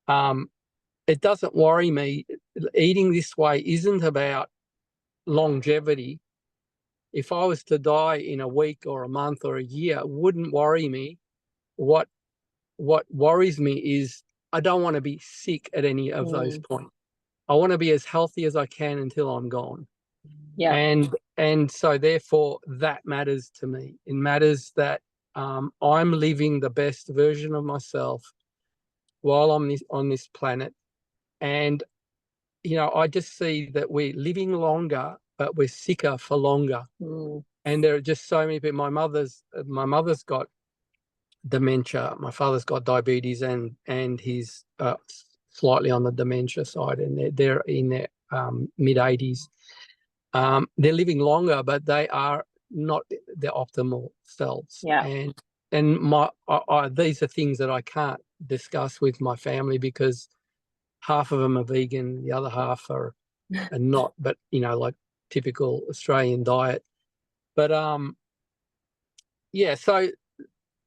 it doesn't worry me. Eating this way isn't about longevity. If I was to die in a week or a month or a year, it wouldn't worry me. What worries me is I don't want to be sick at any of those points. I want to be as healthy as I can until I'm gone. Yeah. And so therefore that matters to me. It matters that I'm living the best version of myself while I'm on this planet. And, you know, I just see that we're living longer, but we're sicker for longer. And there are just so many people. My mother's got dementia. My father's got diabetes, and he's slightly on the dementia side, and they're in their mid-80s. They're living longer, but they are not their optimal selves. Yeah. And these are things that I can't discuss with my family because half of them are vegan, the other half are not, but, you know, like typical Australian diet. But yeah, so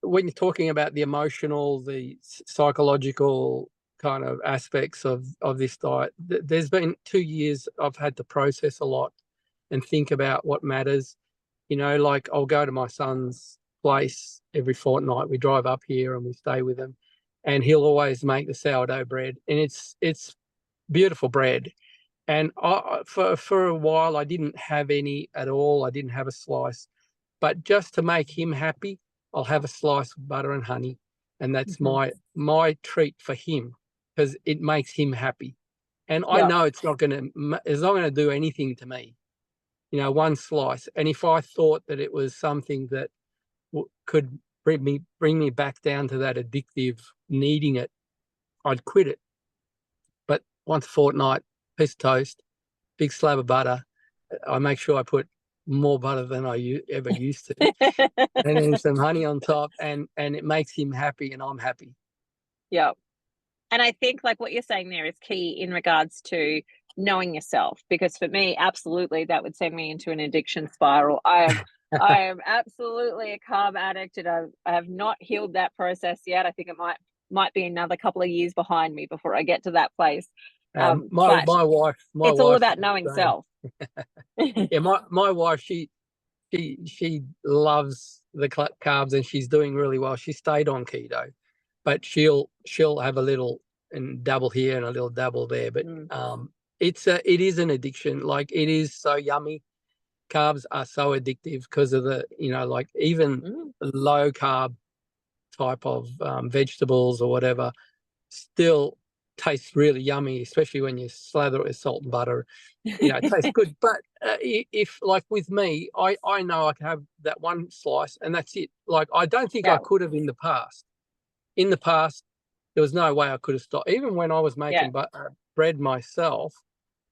when you're talking about the emotional, the psychological kind of aspects of this diet, there's been 2 years I've had to process a lot and think about what matters. You know, like I'll go to my son's place every fortnight. We drive up here and we stay with him, and he'll always make the sourdough bread, and it's beautiful bread. And for a while I didn't have any at all. I didn't have a slice, but just to make him happy, I'll have a slice of butter and honey, and that's my treat for him because it makes him happy. And I know it's not going to do anything to me, you know, one slice. And if I thought that it was something that could bring me back down to that addictive needing it, I'd quit it. But once a fortnight, piece of toast, big slab of butter. I make sure I put more butter than I ever used to, and then some honey on top, and it makes him happy, and I'm happy. Yeah. And I think like what you're saying there is key in regards to knowing yourself, because for me, absolutely, that would send me into an addiction spiral. I am absolutely a carb addict, and I have not healed that process yet. I think it might be another couple of years behind me before I get to that place. My wife, it's all about knowing self. Yeah, my wife, she loves the carbs, and she's doing really well. She stayed on keto, but she'll have a little and dabble here and a little dabble there. But it is an addiction. Like, it is so yummy. Carbs are so addictive because of the, you know, like even low carb type of vegetables or whatever still tastes really yummy, especially when you slather it with salt and butter. You know, it tastes good. But if, like with me, I know I can have that one slice and that's it. Like, I don't think I could have in the past. In the past, there was no way I could have stopped. Even when I was making bread myself,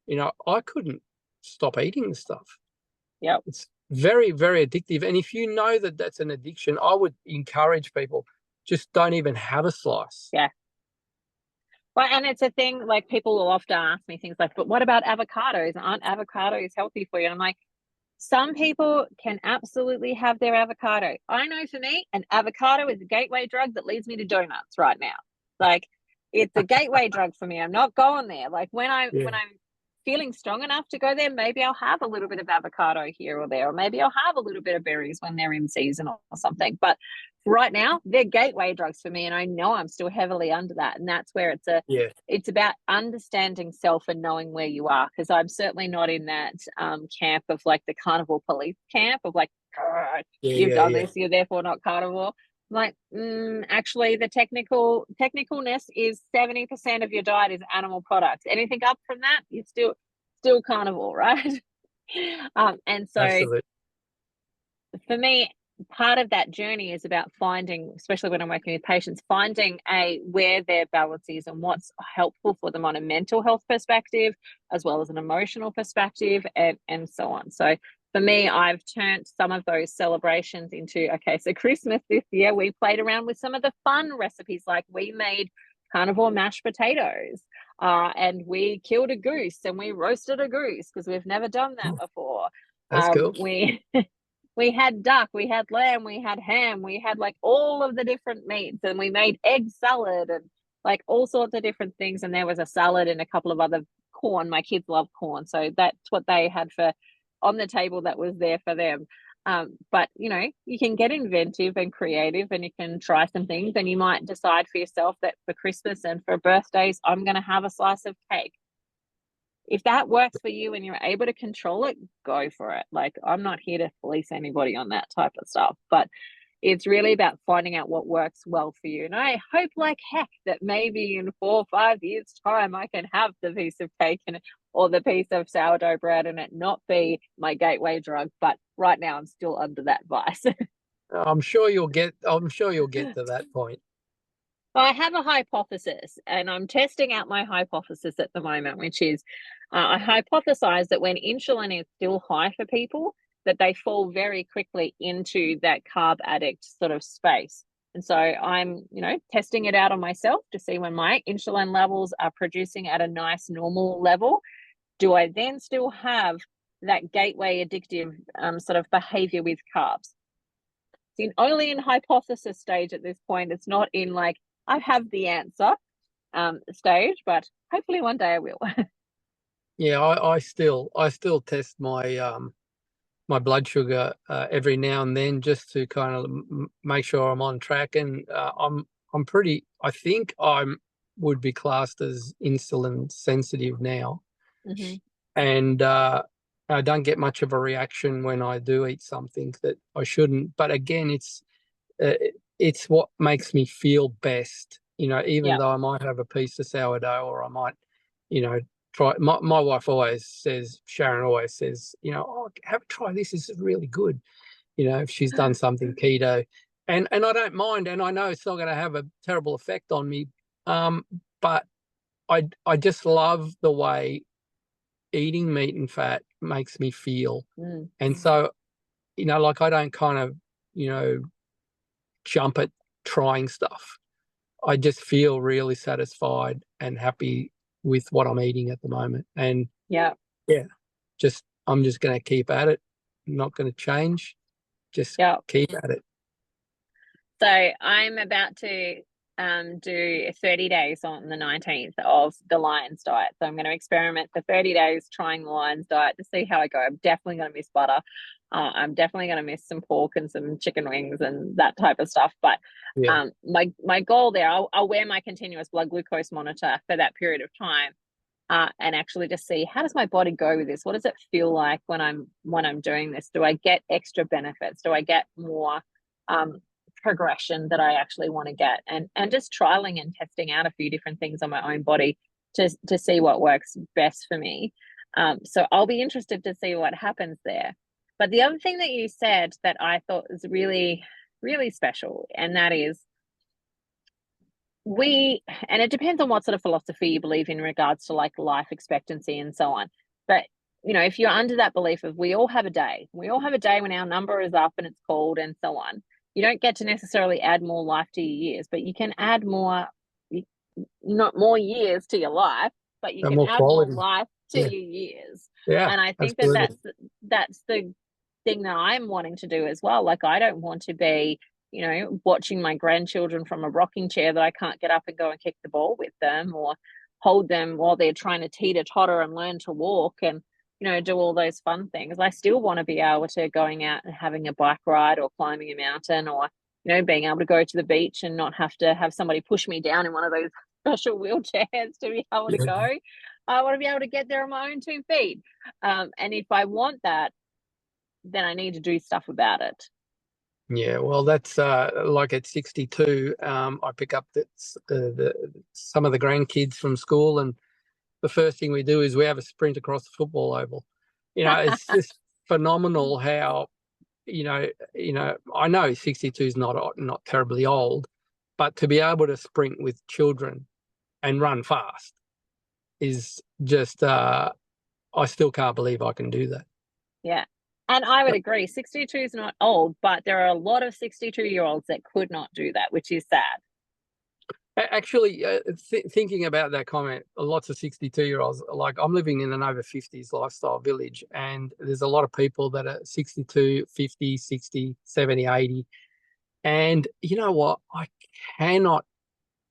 you know, I couldn't stop eating the stuff. Yeah, it's very, very addictive. And if you know that that's an addiction, I would encourage people, just don't even have a slice. Yeah. Well, and it's a thing, like, people will often ask me things like, but what about avocados? Aren't avocados healthy for you? And I'm like, some people can absolutely have their avocado. I know for me, an avocado is a gateway drug that leads me to donuts right now. Like, it's a gateway drug for me. I'm not going there. Like, when I'm feeling strong enough to go there, maybe I'll have a little bit of avocado here or there, or maybe I'll have a little bit of berries when they're in season or something. But right now, they're gateway drugs for me, and I know I'm still heavily under that. And that's where it's about understanding self and knowing where you are, because I'm certainly not in that camp of like the carnivore police camp of like, you've done this, you're therefore not carnivore. Like, actually, the technicalness is 70% of your diet is animal products. Anything up from that, you're still carnivore, right? And so Absolutely. For me, part of that journey is about finding, especially when I'm working with patients, finding where their balance is and what's helpful for them on a mental health perspective, as well as an emotional perspective, and so on. So for me, I've turned some of those celebrations into, okay, so Christmas this year, we played around with some of the fun recipes. Like, we made carnivore mashed potatoes, and we killed a goose and we roasted a goose because we've never done that before. That's cool. we had duck, we had lamb, we had ham, we had like all of the different meats, and we made egg salad and like all sorts of different things. And there was a salad and a couple of other corn. My kids love corn, so that's what they had for on the table that was there for them. But you know, you can get inventive and creative, and you can try some things, and you might decide for yourself that for Christmas and for birthdays, I'm going to have a slice of cake. If that works for you and you're able to control it, go for it. Like, I'm not here to police anybody on that type of stuff, but it's really about finding out what works well for you. And I hope like heck that maybe in 4 or 5 years time, I can have the piece of cake or the piece of sourdough bread and it not be my gateway drug. But right now I'm still under that vice. I'm sure you'll get to that point. I have a hypothesis, and I'm testing out my hypothesis at the moment, which is I hypothesize that when insulin is still high for people, that they fall very quickly into that carb addict sort of space. And so I'm, you know, testing it out on myself to see when my insulin levels are producing at a nice normal level. Do I then still have that gateway addictive sort of behavior with carbs? It's only in hypothesis stage at this point. It's not in like, I have the answer stage, but hopefully one day I will. Yeah, I still test my my blood sugar every now and then just to kind of make sure I'm on track, and I'm pretty. I think would be classed as insulin sensitive now, and I don't get much of a reaction when I do eat something that I shouldn't. But again, it's what makes me feel best, you know, even though I might have a piece of sourdough or I might, you know, try. My wife always says, Sharon always says, you know, oh, have a try this. This is really good. You know, if she's done something keto, and I don't mind, and I know it's not going to have a terrible effect on me. But I just love the way eating meat and fat makes me feel. And so, you know, like I don't kind of, you know, jump at trying stuff. I just feel really satisfied and happy with what I'm eating at the moment. And I'm just going to keep at it. I'm not going to change. Just keep at it. So I'm about to do 30 days on the 19th of the Lions diet. So I'm going to experiment for 30 days trying the Lions diet to see how I go. I'm definitely going to miss butter. I'm definitely going to miss some pork and some chicken wings and that type of stuff. But my goal there, I'll wear my continuous blood glucose monitor for that period of time, and actually just see, how does my body go with this? What does it feel like when I'm doing this? Do I get extra benefits? Do I get more progression that I actually want to get? And just trialing and testing out a few different things on my own body to see what works best for me. So I'll be interested to see what happens there. But the other thing that you said that I thought was really, really special, and that is and it depends on what sort of philosophy you believe in regards to like life expectancy and so on. But, you know, if you're under that belief of we all have a day when our number is up and it's called and so on, you don't get to necessarily add more life to your years, but you can add not more years to your life, but you can add more life to your years. Yeah. And I think that's the thing that I'm wanting to do as well. Like, I don't want to be, you know, watching my grandchildren from a rocking chair that I can't get up and go and kick the ball with them, or hold them while they're trying to teeter-totter and learn to walk and, you know, do all those fun things. I still want to be able to going out and having a bike ride or climbing a mountain, or, you know, being able to go to the beach and not have to have somebody push me down in one of those special wheelchairs to be able to go. I want to be able to get there on my own 2 feet. And if I want that, then I need to do stuff about it. Yeah, well, that's like at 62, I pick up some of the grandkids from school, and the first thing we do is we have a sprint across the football oval. You know, it's just phenomenal how, you know, I know 62 is not terribly old, but to be able to sprint with children and run fast is just, I still can't believe I can do that. Yeah. And I would agree, 62 is not old, but there are a lot of 62-year-olds that could not do that, which is sad. Actually, thinking about that comment, lots of 62-year-olds, like I'm living in an over 50s lifestyle village, and there's a lot of people that are 62, 50, 60, 70, 80. And you know what? I cannot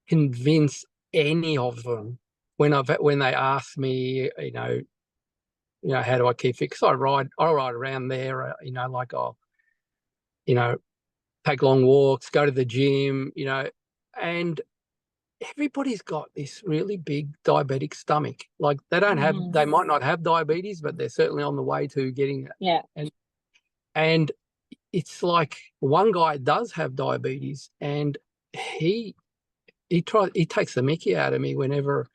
convince any of them when they ask me, how do I keep fit? Because I ride around there, like I'll, take long walks, go to the gym, and everybody's got this really big diabetic stomach. Like they might not have diabetes, but they're certainly on the way to getting it. Yeah. And it's like one guy does have diabetes, and he takes the mickey out of me whenever,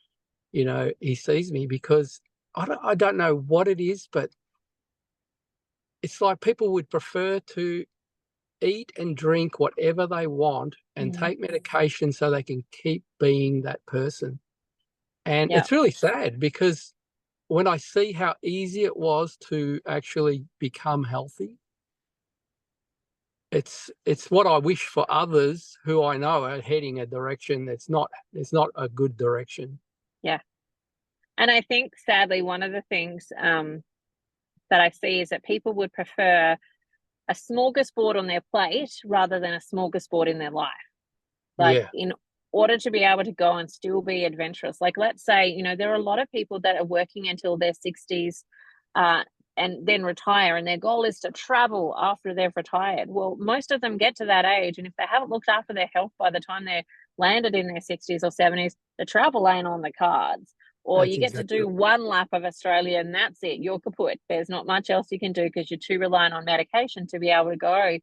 he sees me, because I don't know what it is, but it's like people would prefer to eat and drink whatever they want and take medication so they can keep being that person. And it's really sad, because when I see how easy it was to actually become healthy, it's what I wish for others who I know are heading a direction that's not a good direction. Yeah. And I think, sadly, one of the things that I see is that people would prefer a smorgasbord on their plate rather than a smorgasbord in their life. Like, in order to be able to go and still be adventurous, like, let's say, there are a lot of people that are working until their 60s and then retire, and their goal is to travel after they've retired. Well, most of them get to that age, and if they haven't looked after their health by the time they're landed in their 60s or 70s, the travel ain't on the cards. Or you get to do one lap of Australia and that's it. You're kaput. There's not much else you can do because you're too reliant on medication to be able to go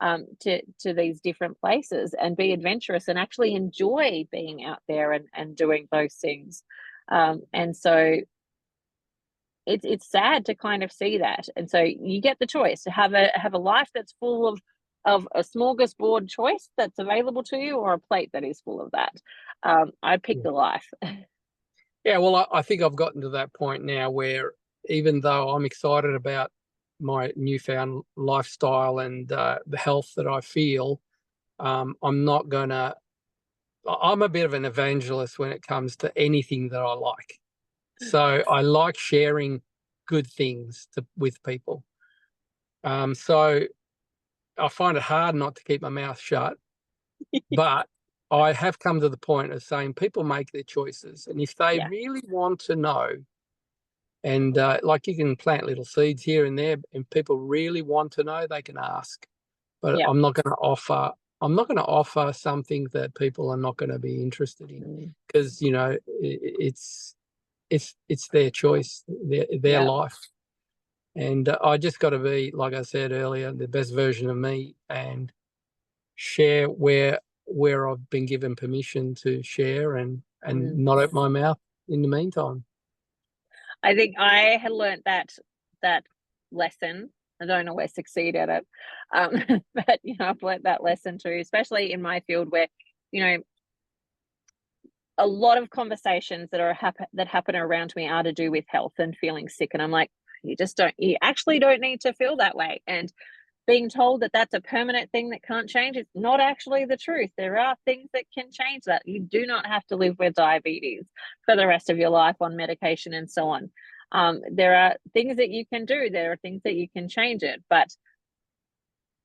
to these different places and be adventurous and actually enjoy being out there and doing those things. And so it's sad to kind of see that. And so you get the choice to have a life that's full of a smorgasbord choice that's available to you, or a plate that is full of that. I pick the life. Yeah, well, I think I've gotten to that point now where, even though I'm excited about my newfound lifestyle and the health that I feel, I'm a bit of an evangelist when it comes to anything that I like. So I like sharing good things with people. So I find it hard not to keep my mouth shut, but I have come to the point of saying people make their choices, and if they really want to know, and like you can plant little seeds here and there, and people really want to know, they can ask. But I'm not going to offer something that people are not going to be interested in, because it's their choice, their life, and I just got to be, like I said earlier, the best version of me, and share where I've been given permission to share, and not open my mouth in the meantime. I think I had learned that lesson. I don't always succeed at it, but I've learned that lesson too, especially in my field where a lot of conversations that happen around me are to do with health and feeling sick, and I'm like, you actually don't need to feel that way. And being told that that's a permanent thing that can't change is not actually the truth. There are things that can change that. You do not have to live with diabetes for the rest of your life on medication and so on. There are things that you can do. There are things that you can change it. But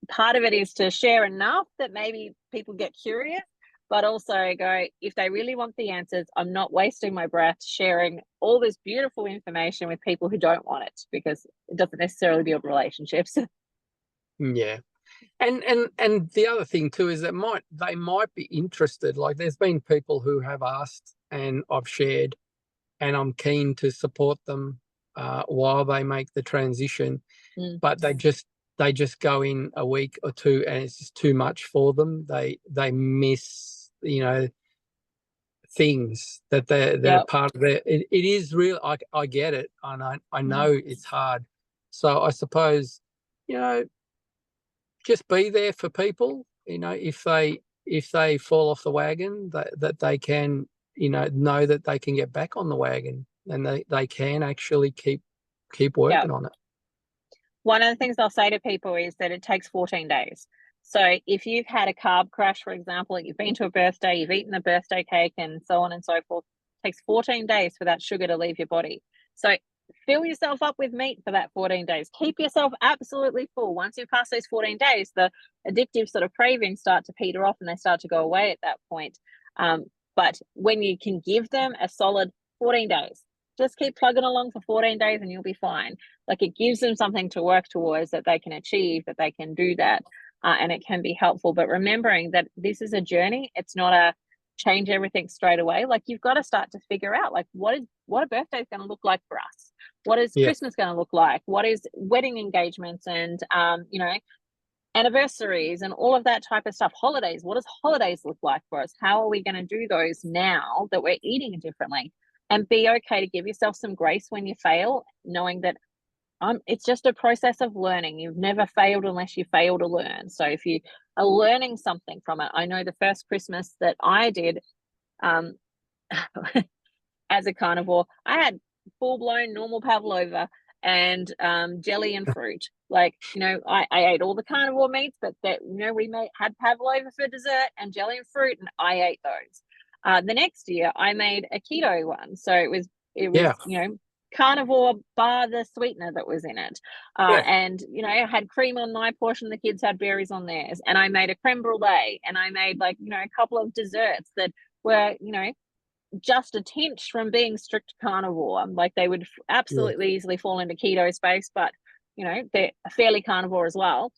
part of it is to share enough that maybe people get curious, but also go, if they really want the answers, I'm not wasting my breath sharing all this beautiful information with people who don't want it, because it doesn't necessarily build relationships. Yeah. And the other thing too is that they might be interested. Like, there's been people who have asked, and I've shared, and I'm keen to support them while they make the transition. But they just go in a week or two and it's just too much for them. They miss, things that they're part of it. It is real. I get it, and I know it's hard. So I suppose, just be there for people, if they fall off the wagon, that they can, know that they can get back on the wagon, and they can actually keep working on it. One of the things I'll say to people is that it takes 14 days. So if you've had a carb crash, for example, you've been to a birthday, you've eaten a birthday cake and so on and so forth, it takes 14 days for that sugar to leave your body. So fill yourself up with meat for that 14 days. Keep yourself absolutely full. Once you pass those 14 days, the addictive sort of cravings start to peter off and they start to go away at that point. But when you can give them a solid 14 days, just keep plugging along for 14 days and you'll be fine. Like, it gives them something to work towards, that they can achieve, that they can do that. And it can be helpful. But remembering that this is a journey, it's not a change everything straight away. Like, you've got to start to figure out, like, what a birthday is going to look like for us. What is Christmas going to look like? What is wedding engagements and, anniversaries and all of that type of stuff? Holidays. What does holidays look like for us? How are we going to do those now that we're eating differently? And be okay to give yourself some grace when you fail, knowing that it's just a process of learning. You've never failed unless you fail to learn. So if you are learning something from it, I know the first Christmas that I did as a carnivore, I had full-blown normal pavlova and jelly and fruit. Like, I ate all the carnivore meats, but that, we had pavlova for dessert and jelly and fruit, and I ate those. The next year I made a keto one. So it was, carnivore bar the sweetener that was in it. And, I had cream on my portion. The kids had berries on theirs. And I made a creme brulee, and I made a couple of desserts that were, just a tinge from being strict carnivore. Like, they would absolutely easily fall into keto space, but, they're fairly carnivore as well.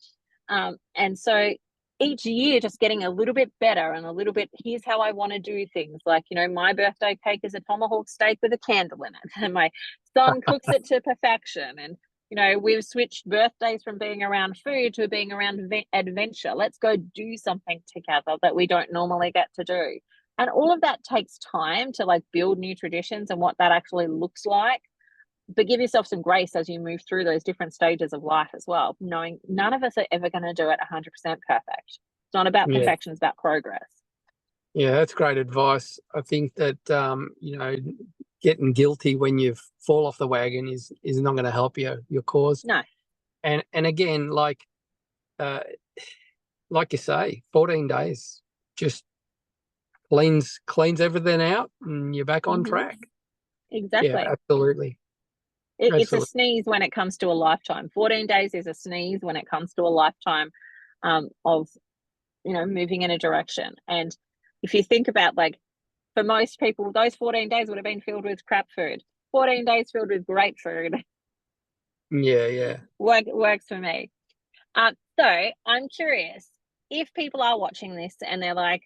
And so each year just getting a little bit better and a little bit, here's how I want to do things. Like, my birthday cake is a tomahawk steak with a candle in it, and my son cooks it to perfection. And, we've switched birthdays from being around food to being around adventure. Let's go do something together that we don't normally get to do. And all of that takes time to build new traditions and what that actually looks like. But give yourself some grace as you move through those different stages of life as well, knowing none of us are ever going to do it 100% perfect. It's not about perfection, it's about progress. Yeah, that's great advice. I think that, getting guilty when you fall off the wagon is not going to help your cause. No. And again, like you say, 14 days just cleans everything out and you're back on track. Exactly. Yeah, absolutely. It's a sneeze when it comes to a lifetime. 14 days is a sneeze when it comes to a lifetime of, moving in a direction. And if you think about, for most people, those 14 days would have been filled with crap food. 14 days filled with great food. Yeah. Works for me. So I'm curious, if people are watching this and they're like,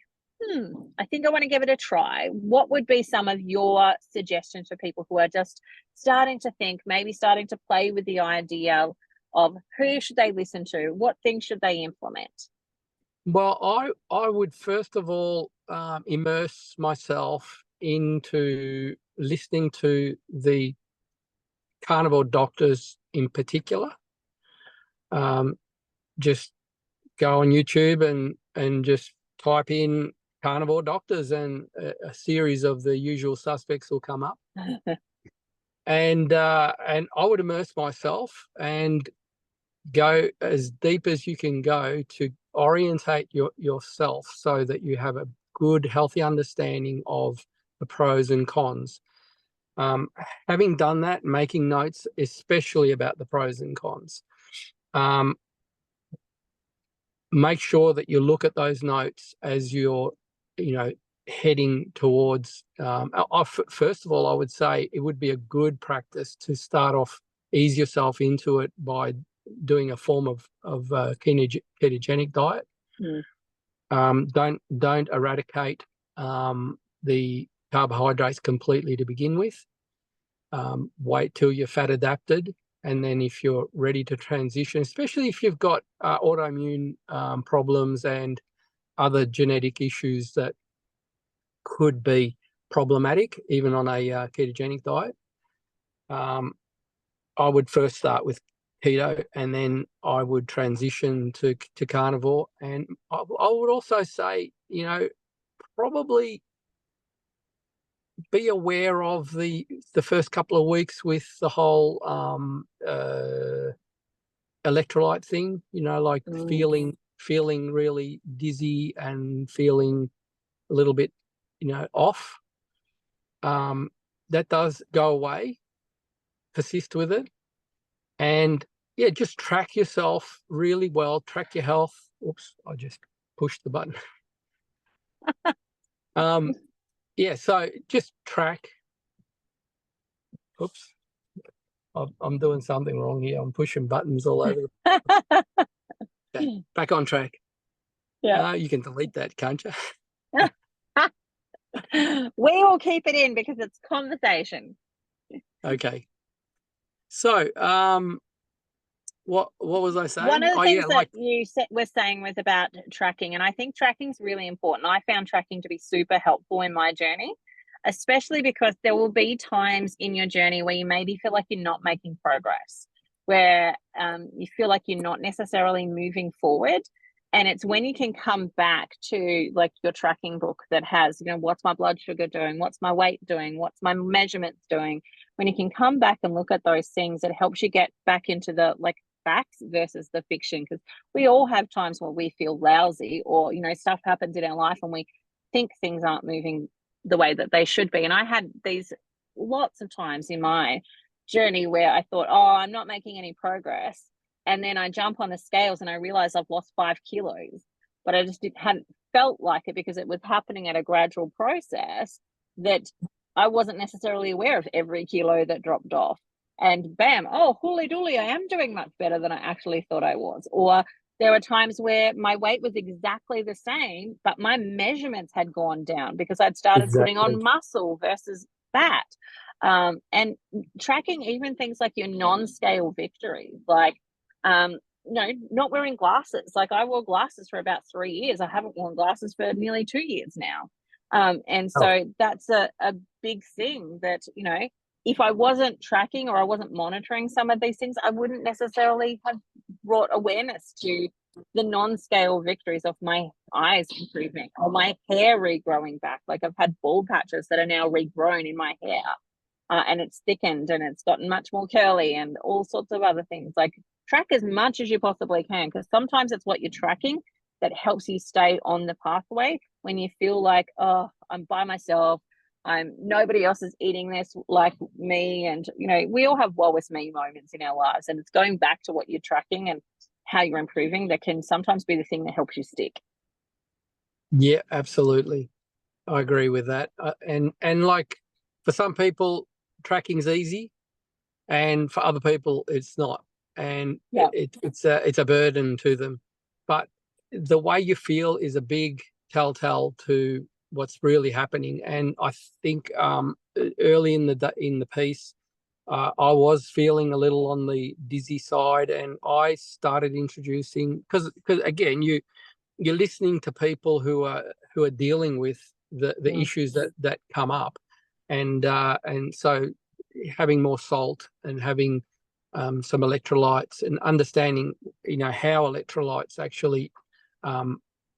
I think I want to give it a try, what would be some of your suggestions for people who are just starting to think, maybe starting to play with the idea of who should they listen to? What things should they implement? Well, I would first of all immerse myself into listening to the carnivore doctors in particular. Just go on YouTube and just type in carnivore doctors, and a series of the usual suspects will come up. And I would immerse myself and go as deep as you can go to orientate yourself so that you have a good, healthy understanding of the pros and cons. Having done that, making notes, especially about the pros and cons. Make sure that you look at those notes as you're, heading towards. First of all, I would say it would be a good practice to start off, ease yourself into it by doing a form of ketogenic diet. Don't eradicate the carbohydrates completely to begin with. Wait till you're fat adapted, and then if you're ready to transition, especially if you've got autoimmune problems and other genetic issues that could be problematic even on a ketogenic diet, I would first start with keto, and then I would transition to carnivore. And I would also say, probably be aware of the first couple of weeks with the whole electrolyte thing, feeling feeling really dizzy and feeling a little bit, off, that does go away. Persist with it. And yeah, just track yourself really well, track your health. Oops, I just pushed the button. Yeah, so just track. Oops, I'm doing something wrong here. I'm pushing buttons all over. Okay, back on track. Yeah. You can delete that, can't you? We will keep it in because it's conversation. Okay. So, what was I saying? One of the things that like you were saying was about tracking, and I think tracking is really important. I found tracking to be super helpful in my journey, especially because there will be times in your journey where you maybe feel like you're not making progress, where you feel like you're not necessarily moving forward. And it's when you can come back to like your tracking book that has, what's my blood sugar doing? What's my weight doing? What's my measurements doing? When you can come back and look at those things, it helps you get back into the facts versus the fiction, because we all have times where we feel lousy, or stuff happens in our life and we think things aren't moving the way that they should be. And I had these lots of times in my journey where I thought, oh, I'm not making any progress, and then I jump on the scales and I realize I've lost 5 kilos, but I just hadn't felt like it because it was happening at a gradual process that I wasn't necessarily aware of every kilo that dropped off. And bam, oh, holy dooly, I am doing much better than I actually thought I was. Or there were times where my weight was exactly the same, but my measurements had gone down because I'd started putting on muscle versus fat. And tracking even things like your non-scale victories, like, not wearing glasses. Like I wore glasses for about 3 years. I haven't worn glasses for nearly 2 years now. And so that's a big thing that, if I wasn't tracking or I wasn't monitoring some of these things, I wouldn't necessarily have brought awareness to the non-scale victories of my eyes improving or my hair regrowing back. Like I've had bald patches that are now regrown in my hair, and it's thickened and it's gotten much more curly and all sorts of other things. Like track as much as you possibly can, because sometimes it's what you're tracking that helps you stay on the pathway when you feel like, oh, I'm by myself. Nobody else is eating this like me. And, we all have woe is me moments in our lives. And it's going back to what you're tracking and how you're improving that can sometimes be the thing that helps you stick. Yeah, absolutely. I agree with that. And like for some people, tracking's easy, and for other people, it's not. And it's a burden to them. But the way you feel is a big telltale to what's really happening. And I think early in the piece, I was feeling a little on the dizzy side, and I started introducing, because again, you're listening to people who are dealing with the issues that come up, and so having more salt and having some electrolytes and understanding how electrolytes actually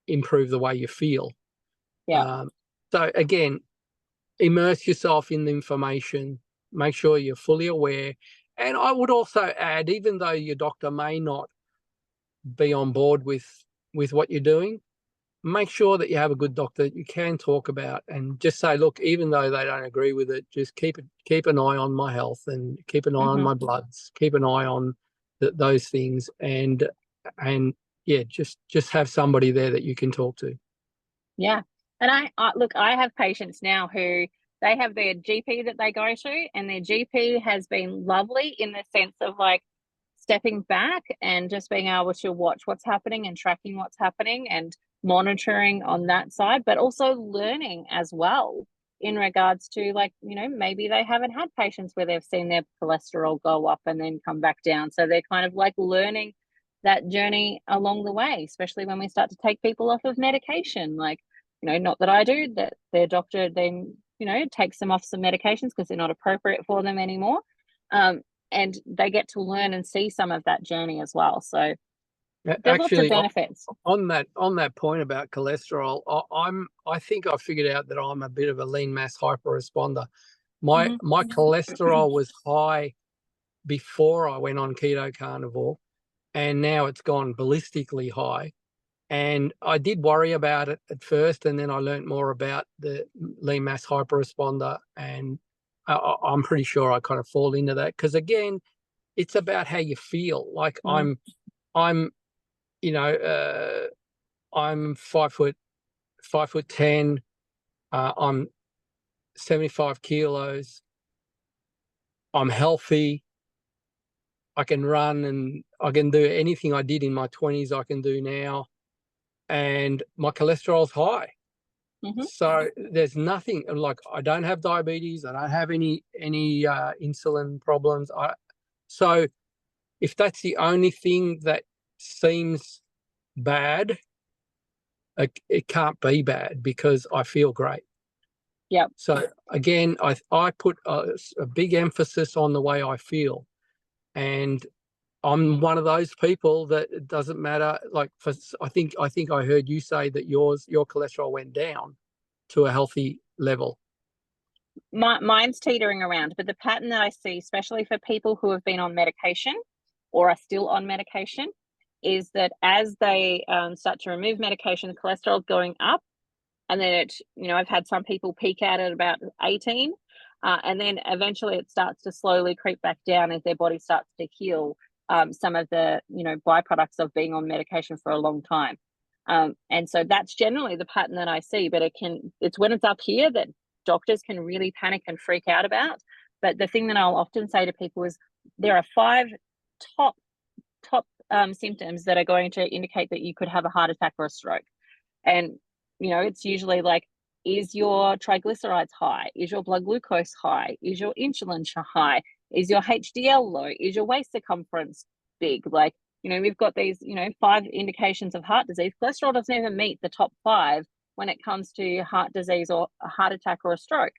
improve the way you feel. So again, immerse yourself in the information, make sure you're fully aware. And I would also add, even though your doctor may not be on board with what you're doing, make sure that you have a good doctor you can talk about, and just say, look, even though they don't agree with it, just keep an eye on my health and keep an eye on my bloods, keep an eye on those things, and yeah, just have somebody there that you can talk to. Yeah. And I have patients now who they have their GP that they go to, and their GP has been lovely in the sense of like stepping back and just being able to watch what's happening and tracking what's happening and monitoring on that side, but also learning as well in regards to, like, maybe they haven't had patients where they've seen their cholesterol go up and then come back down. So they're kind of like learning that journey along the way, especially when we start to take people off of medication. Like, not that I do, that their doctor then, takes them off some medications because they're not appropriate for them anymore. And they get to learn and see some of that journey as well. So there's actually lots of benefits. On that point about cholesterol, I think I figured out that I'm a bit of a lean mass hyper-responder. My cholesterol was high before I went on keto carnivore, and now it's gone ballistically high. And I did worry about it at first, and then I learned more about the lean mass hyperresponder, and I'm pretty sure I kind of fall into that because, again, it's about how you feel. Like I'm, you know, I'm 5'10". I'm 75 kilos. I'm healthy. I can run and I can do anything I did in my 20s I can do now. And my cholesterol's high. So there's nothing, like, I don't have diabetes. I don't have any insulin problems. So if that's the only thing that seems bad, it can't be bad because I feel great. Yep. So again, I put a big emphasis on the way I feel, and I'm one of those people that it doesn't matter. Like, I think I heard you say that your cholesterol went down to a healthy level. Mine's teetering around, but the pattern that I see, especially for people who have been on medication or are still on medication, is that as they start to remove medication, the cholesterol's going up, and then I've had some people peak out at about 18, and then eventually it starts to slowly creep back down as their body starts to heal some of the byproducts of being on medication for a long time. And so that's generally the pattern that I see, but it's when it's up here that doctors can really panic and freak out about. But the thing that I'll often say to people is there are 5 top symptoms that are going to indicate that you could have a heart attack or a stroke. And it's usually like, is your triglycerides high? Is your blood glucose high? Is your insulin high? Is your HDL low? Is your waist circumference big? Like, we've got these, 5 indications of heart disease. Cholesterol doesn't even meet the top 5 when it comes to heart disease or a heart attack or a stroke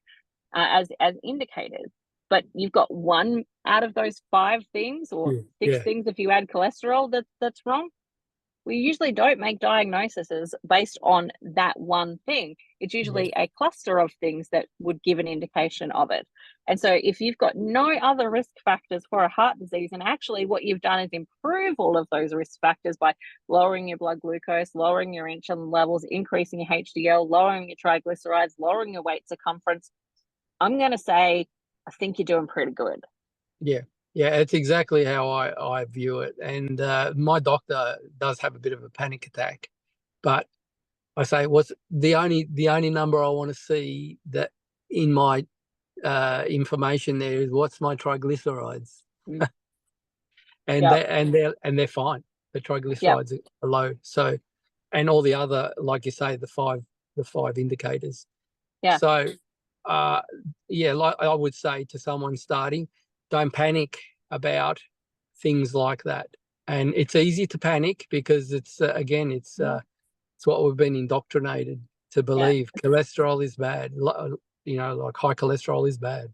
as indicators. But you've got 1 out of those 5 things, or 6 things if you add cholesterol, that's wrong. We usually don't make diagnoses based on that one thing. It's usually a cluster of things that would give an indication of it. And so if you've got no other risk factors for a heart disease, and actually what you've done is improve all of those risk factors by lowering your blood glucose, lowering your insulin levels, increasing your HDL, lowering your triglycerides, lowering your weight circumference, I'm going to say, I think you're doing pretty good. Yeah. Yeah, it's exactly how I view it. And my doctor does have a bit of a panic attack, but I say, what's the only number I want to see that in my information there is what's my triglycerides, and they're fine. The triglycerides are low. So, and all the other, like you say, the five indicators. Yeah. So, like I would say to someone starting, don't panic about things like that. And it's easy to panic because it's what we've been indoctrinated to believe. Cholesterol is bad. Like high cholesterol is bad.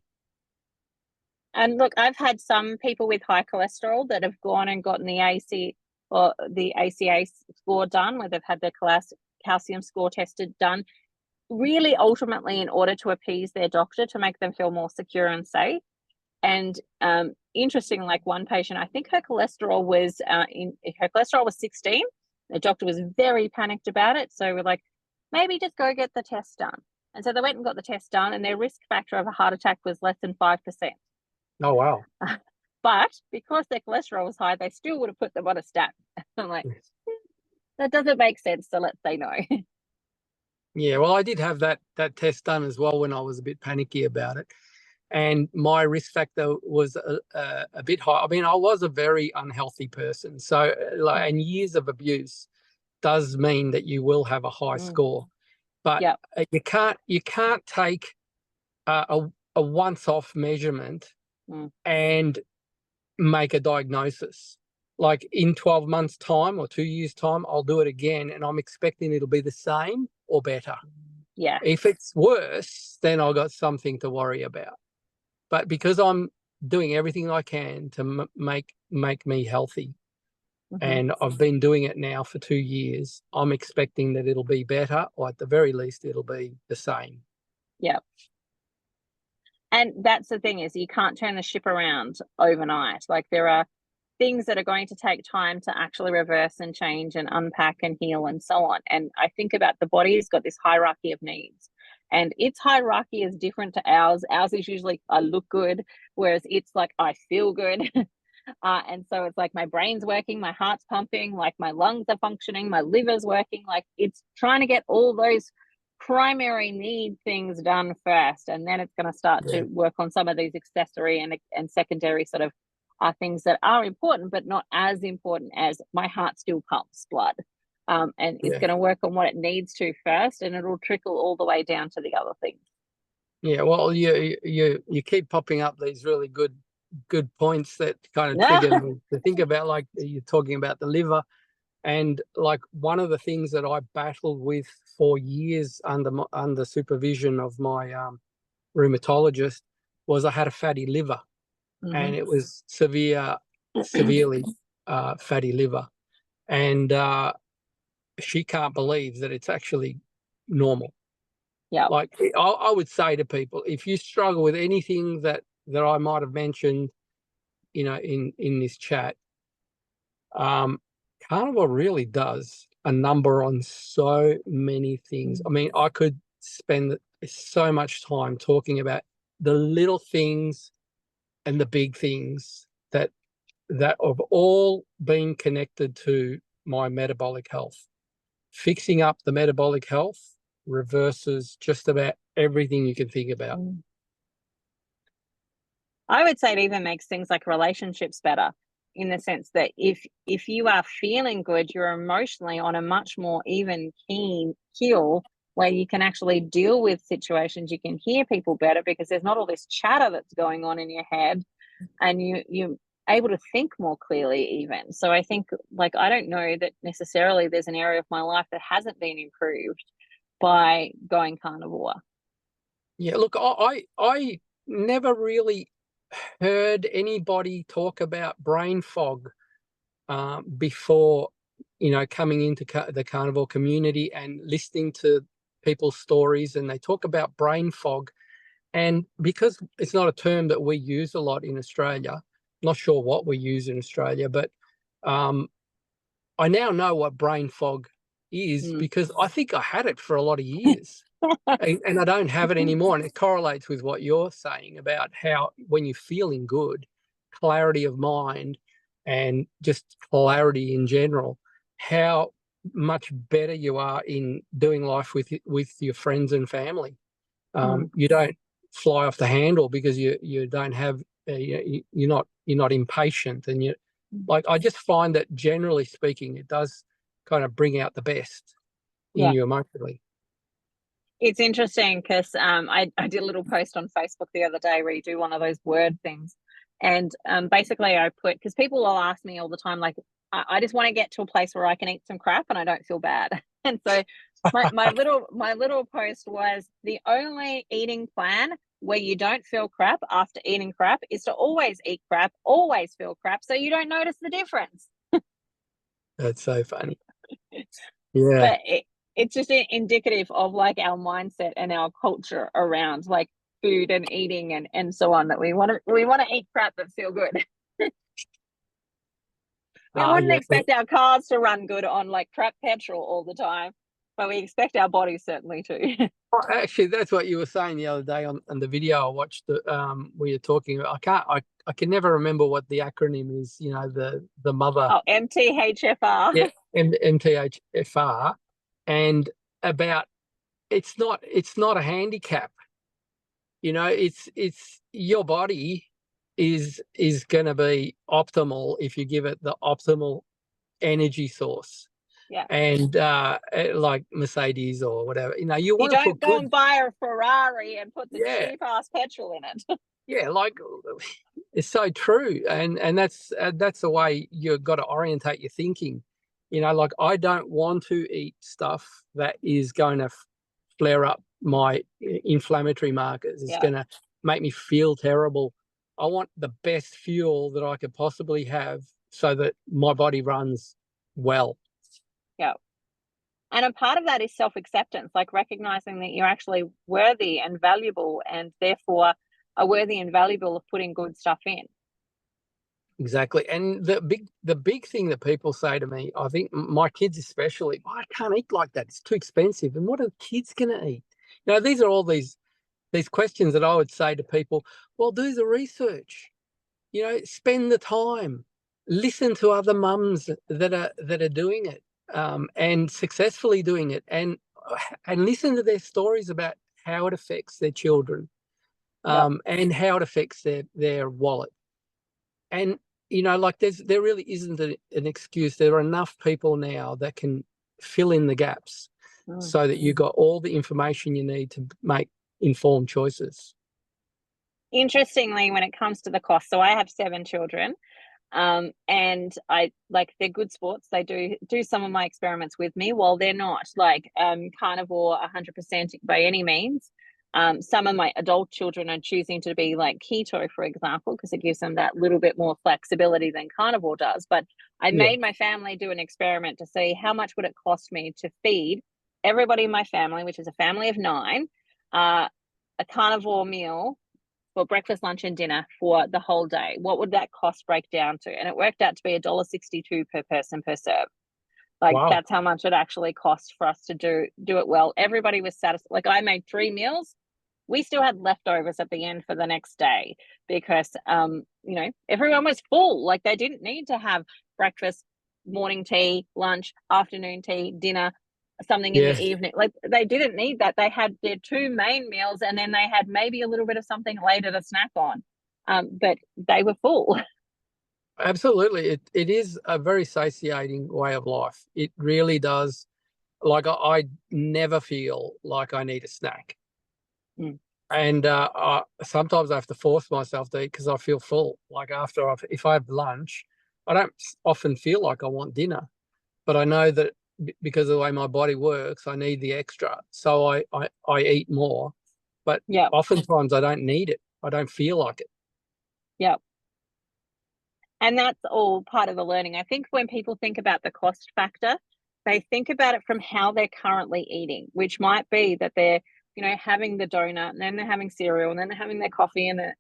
And look, I've had some people with high cholesterol that have gone and gotten the AC or the ACA score done, where they've had their calcium score tested done, really ultimately in order to appease their doctor to make them feel more secure and safe. And interesting, like one patient, I think her cholesterol was 16. The doctor was very panicked about it. So we're like, maybe just go get the test done. And so they went and got the test done, and their risk factor of a heart attack was less than 5%. Oh, wow. But because their cholesterol was high, they still would have put them on a statin. I'm like, that doesn't make sense. So let's say no. Yeah, well, I did have that test done as well when I was a bit panicky about it. And my risk factor was a bit high. I mean, I was a very unhealthy person. So, and years of abuse does mean that you will have a high score. But you can't take a once-off measurement and make a diagnosis. Like in 12 months' time or 2 years' time, I'll do it again, and I'm expecting it'll be the same or better. Yeah. If it's worse, then I've got something to worry about. But because I'm doing everything I can to make me healthy, and I've been doing it now for 2 years, I'm expecting that it'll be better, or at the very least, it'll be the same. Yeah. And that's the thing, is you can't turn the ship around overnight. Like there are things that are going to take time to actually reverse and change and unpack and heal and so on. And I think about the body's got this hierarchy of needs, and its hierarchy is different to ours. Ours is usually I look good, whereas it's like I feel good. And so it's like my brain's working, my heart's pumping, like my lungs are functioning, my liver's working. Like it's trying to get all those primary need things done first, and then it's going to start to work on some of these accessory and secondary sort of things that are important, but not as important as my heart still pumps blood. And it's going to work on what it needs to first, and it'll trickle all the way down to the other things. Yeah, well, you keep popping up these really good points that kind of trigger me to think about, like you're talking about the liver. And like one of the things that I battled with for years under supervision of my rheumatologist was I had a fatty liver, and it was severely fatty liver. And she can't believe that it's actually normal. Yeah. Like I would say to people, if you struggle with anything that I might have mentioned, in this chat, Carnivore really does a number on so many things. I mean, I could spend so much time talking about the little things and the big things that have all been connected to my metabolic health. Fixing up the metabolic health reverses just about everything you can think about. I would say it even makes things like relationships better, in the sense that if you are feeling good, you're emotionally on a much more even keel where you can actually deal with situations. You can hear people better because there's not all this chatter that's going on in your head, and you're able to think more clearly even. So I think, like, I don't know that necessarily there's an area of my life that hasn't been improved by going carnivore. Yeah, look, I never really heard anybody talk about brain fog before, coming into the carnivore community and listening to people's stories, and they talk about brain fog. And because it's not a term that we use a lot in Australia, not sure what we use in Australia, but I now know what brain fog is because I think I had it for a lot of years. And I don't have it anymore. And it correlates with what you're saying about how when you're feeling good, clarity of mind and just clarity in general, how much better you are in doing life with your friends and family. You don't fly off the handle because you don't have you're not impatient, and you like, I just find that generally speaking, it does kind of bring out the best in you emotionally. It's interesting because I did a little post on Facebook the other day where you do one of those word things. And basically I put, because people will ask me all the time, like, I just want to get to a place where I can eat some crap and I don't feel bad. And so my little post was, the only eating plan where you don't feel crap after eating crap is to always eat crap, always feel crap, so you don't notice the difference. That's so funny. Yeah. But it's just indicative of like our mindset and our culture around like food and eating and so on, that we want to eat crap but feel good. We wouldn't expect our cars to run good on like crap petrol all the time, but we expect our bodies certainly to. Actually, that's what you were saying the other day on the video I watched. Where you're talking about, I can never remember what the acronym is. The mother. Oh, MTHFR. Yeah, MTHFR, and about it's not a handicap. It's your body is going to be optimal if you give it the optimal energy source. Yeah. And like Mercedes or whatever, you want to don't put go and buy a Ferrari and put the cheap ass petrol in it. Yeah, like, it's so true, and that's the way you've got to orientate your thinking. Like, I don't want to eat stuff that is going to flare up my inflammatory markers. It's going to make me feel terrible. I want the best fuel that I could possibly have so that my body runs well. Yeah. And a part of that is self-acceptance, like recognizing that you're actually worthy and valuable, and therefore are worthy and valuable of putting good stuff in. Exactly. And the big thing that people say to me, I think my kids especially, "Oh, I can't eat like that. It's too expensive." And what are the kids going to eat? These are all these questions that I would say to people. Well, do the research. Spend the time, listen to other mums that are doing it, and successfully doing it, and listen to their stories about how it affects their children, and how it affects their wallet. And like there really isn't an excuse. There are enough people now that can fill in the gaps, so that you got all the information you need to make informed choices. Interestingly, when it comes to the cost, so I have 7 children, and they're good sports. They do some of my experiments with me. While they're not carnivore 100% by any means, some of my adult children are choosing to be like keto, for example, because it gives them that little bit more flexibility than carnivore does. But I made my family do an experiment to see how much would it cost me to feed everybody in my family, which is a family of 9, a carnivore meal for breakfast, lunch, and dinner for the whole day. What would that cost break down to? And it worked out to be $1.62 per person per serve. Wow. That's how much it actually cost for us to do it well. Everybody was satisfied. I made 3 meals. We still had leftovers at the end for the next day because everyone was full. They didn't need to have breakfast, morning tea, lunch, afternoon tea, dinner, something in the evening. They didn't need that. They had their 2 main meals, and then they had maybe a little bit of something later to snack on, but they were full. Absolutely. It is a very satiating way of life. It really does. I never feel like I need a snack. And sometimes I have to force myself to eat because I feel full. If I have lunch, I don't often feel like I want dinner, but I know that because of the way my body works, I need the extra. So I eat more, but oftentimes I don't need it. I don't feel like it. Yeah. And that's all part of the learning. I think when people think about the cost factor, they think about it from how they're currently eating, which might be that they're, having the donut, and then they're having cereal, and then they're having their coffee, and they're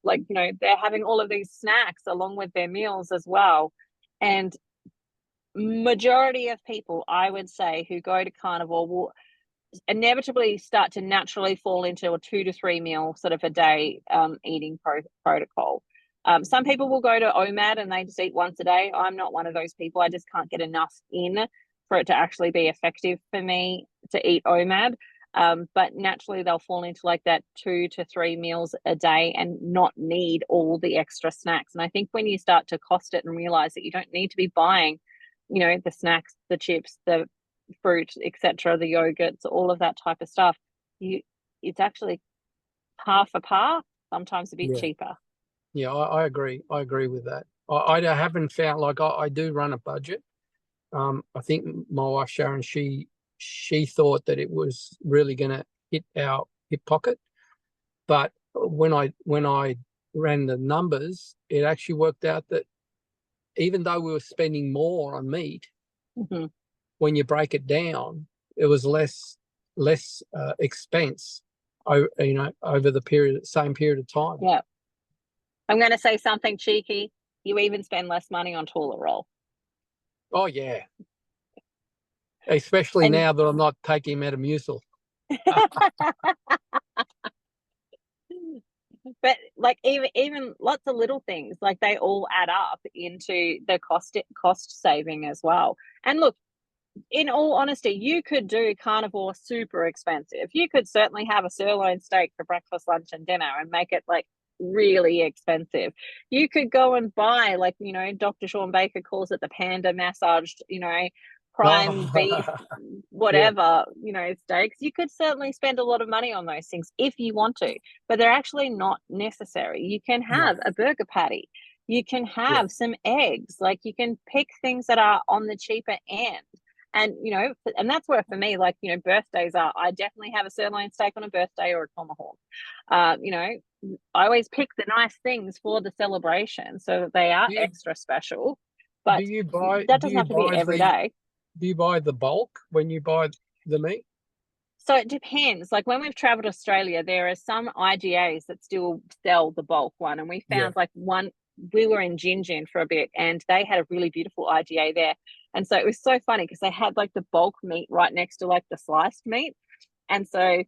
having all of these snacks along with their meals as well. And majority of people, I would say, who go to carnivore will inevitably start to naturally fall into a 2 to 3 meal sort of a day eating protocol. Some people will go to OMAD and they just eat once a day. I'm not one of those people. I just can't get enough in for it to actually be effective for me to eat OMAD. But naturally they'll fall into that 2 to 3 meals a day and not need all the extra snacks. And I think when you start to cost it and realize that you don't need to be buying, the snacks, the chips, the fruit, etc., the yogurts, all of that type of stuff, it's actually par for par, sometimes a bit cheaper. Yeah, I agree. I agree with that. I haven't found I do run a budget. I think my wife Sharon, she thought that it was really going to hit our hip pocket, but when I ran the numbers, it actually worked out that even though we were spending more on meat, when you break it down, it was less expense, over the same period of time. Yeah. I'm going to say something cheeky. You even spend less money on toilet roll. Oh, yeah. Especially now that I'm not taking Metamucil. But even lots of little things, they all add up into the cost saving as well. And look, in all honesty, you could do carnivore super expensive. You could certainly have a sirloin steak for breakfast, lunch, and dinner and make it really expensive. You could go and buy Dr. Sean Baker calls it the panda massaged, prime beef, whatever, steaks. You could certainly spend a lot of money on those things if you want to, but they're actually not necessary. You can have a burger patty. You can have some eggs. You can pick things that are on the cheaper end. And, and that's where for me, birthdays are, I definitely have a sirloin steak on a birthday or a tomahawk. I always pick the nice things for the celebration so that they are extra special. But that doesn't have to be every day. Do you buy the bulk when you buy the meat? So it depends. When we've traveled Australia, there are some IGAs that still sell the bulk one. And we found one we were in Gin for a bit, and they had a really beautiful IGA there. And so it was so funny because they had like the bulk meat right next to like the sliced meat. And so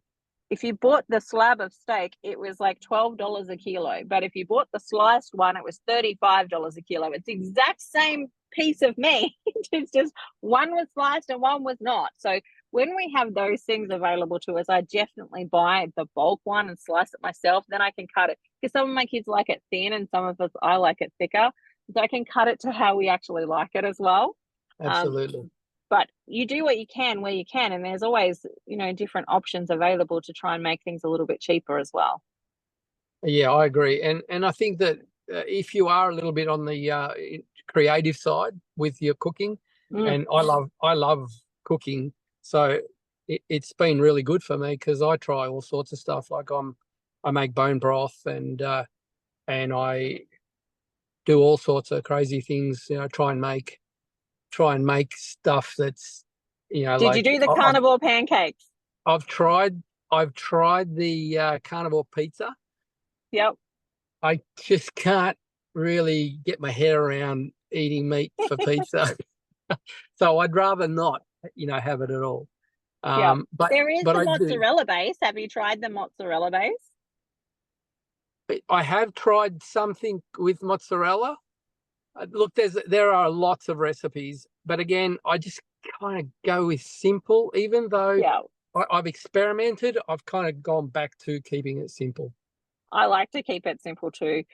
if you bought the slab of steak, it was like $12 a kilo. But if you bought the sliced one, it was $35 a kilo. It's the exact same piece of meat. It's just one was sliced and one was not. So when we have those things available to us, I definitely buy the bulk one and slice it myself. Then I can cut it, because some of my kids like it thin and some of us, I like it thicker. So I can cut it to how we actually like it as well. Absolutely. But you do what you can where you can, and there's always, you know, different options available to try and make things a little bit cheaper as well. Yeah, I agree. And I think that if you are a little bit on the creative side with your cooking, and I love cooking, so it's been really good for me because I try all sorts of stuff. Like I make bone broth and I do all sorts of crazy things. You know, try and make stuff that's, you know, Did like you do the carnivore pancakes? I've tried the carnivore pizza. Yep. I just can't really get my head around eating meat for pizza. So I'd rather not, you know, have it at all. Yeah. There is But the I mozzarella base. Have you tried the mozzarella base? I have tried something with mozzarella. Look, there are lots of recipes, but again, I just kind of go with simple. Even though Yeah. I've experimented, I've kind of gone back to keeping it simple. I like to keep it simple too.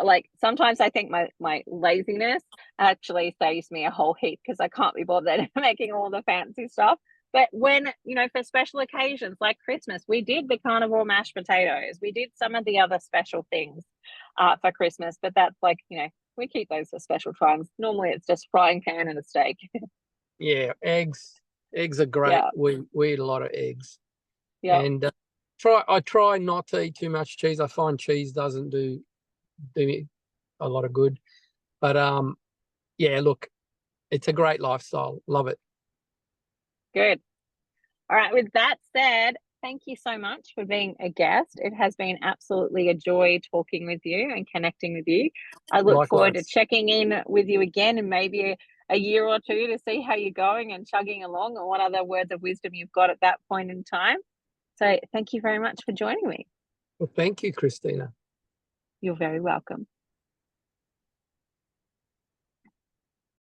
Like sometimes I think my laziness actually saves me a whole heap because I can't be bothered making all the fancy stuff. But when, you know, for special occasions like Christmas, we did the carnivore mashed potatoes. We did some of the other special things for Christmas, but that's like, you know, we keep those for special times. Normally it's just frying pan and a steak. Yeah, eggs are great. Yeah. We eat a lot of eggs. Yeah. And I try not to eat too much cheese. I find cheese doesn't do me a lot of good. But yeah, look, it's a great lifestyle. Love it. Good. All right. With that said, thank you so much for being a guest. It has been absolutely a joy talking with you and connecting with you. I look forward to Likewise. checking in with you again in maybe a year or two to see how you're going and chugging along, or what other words of wisdom you've got at that point in time. So thank you very much for joining me. Well, thank you, Christina. You're very welcome.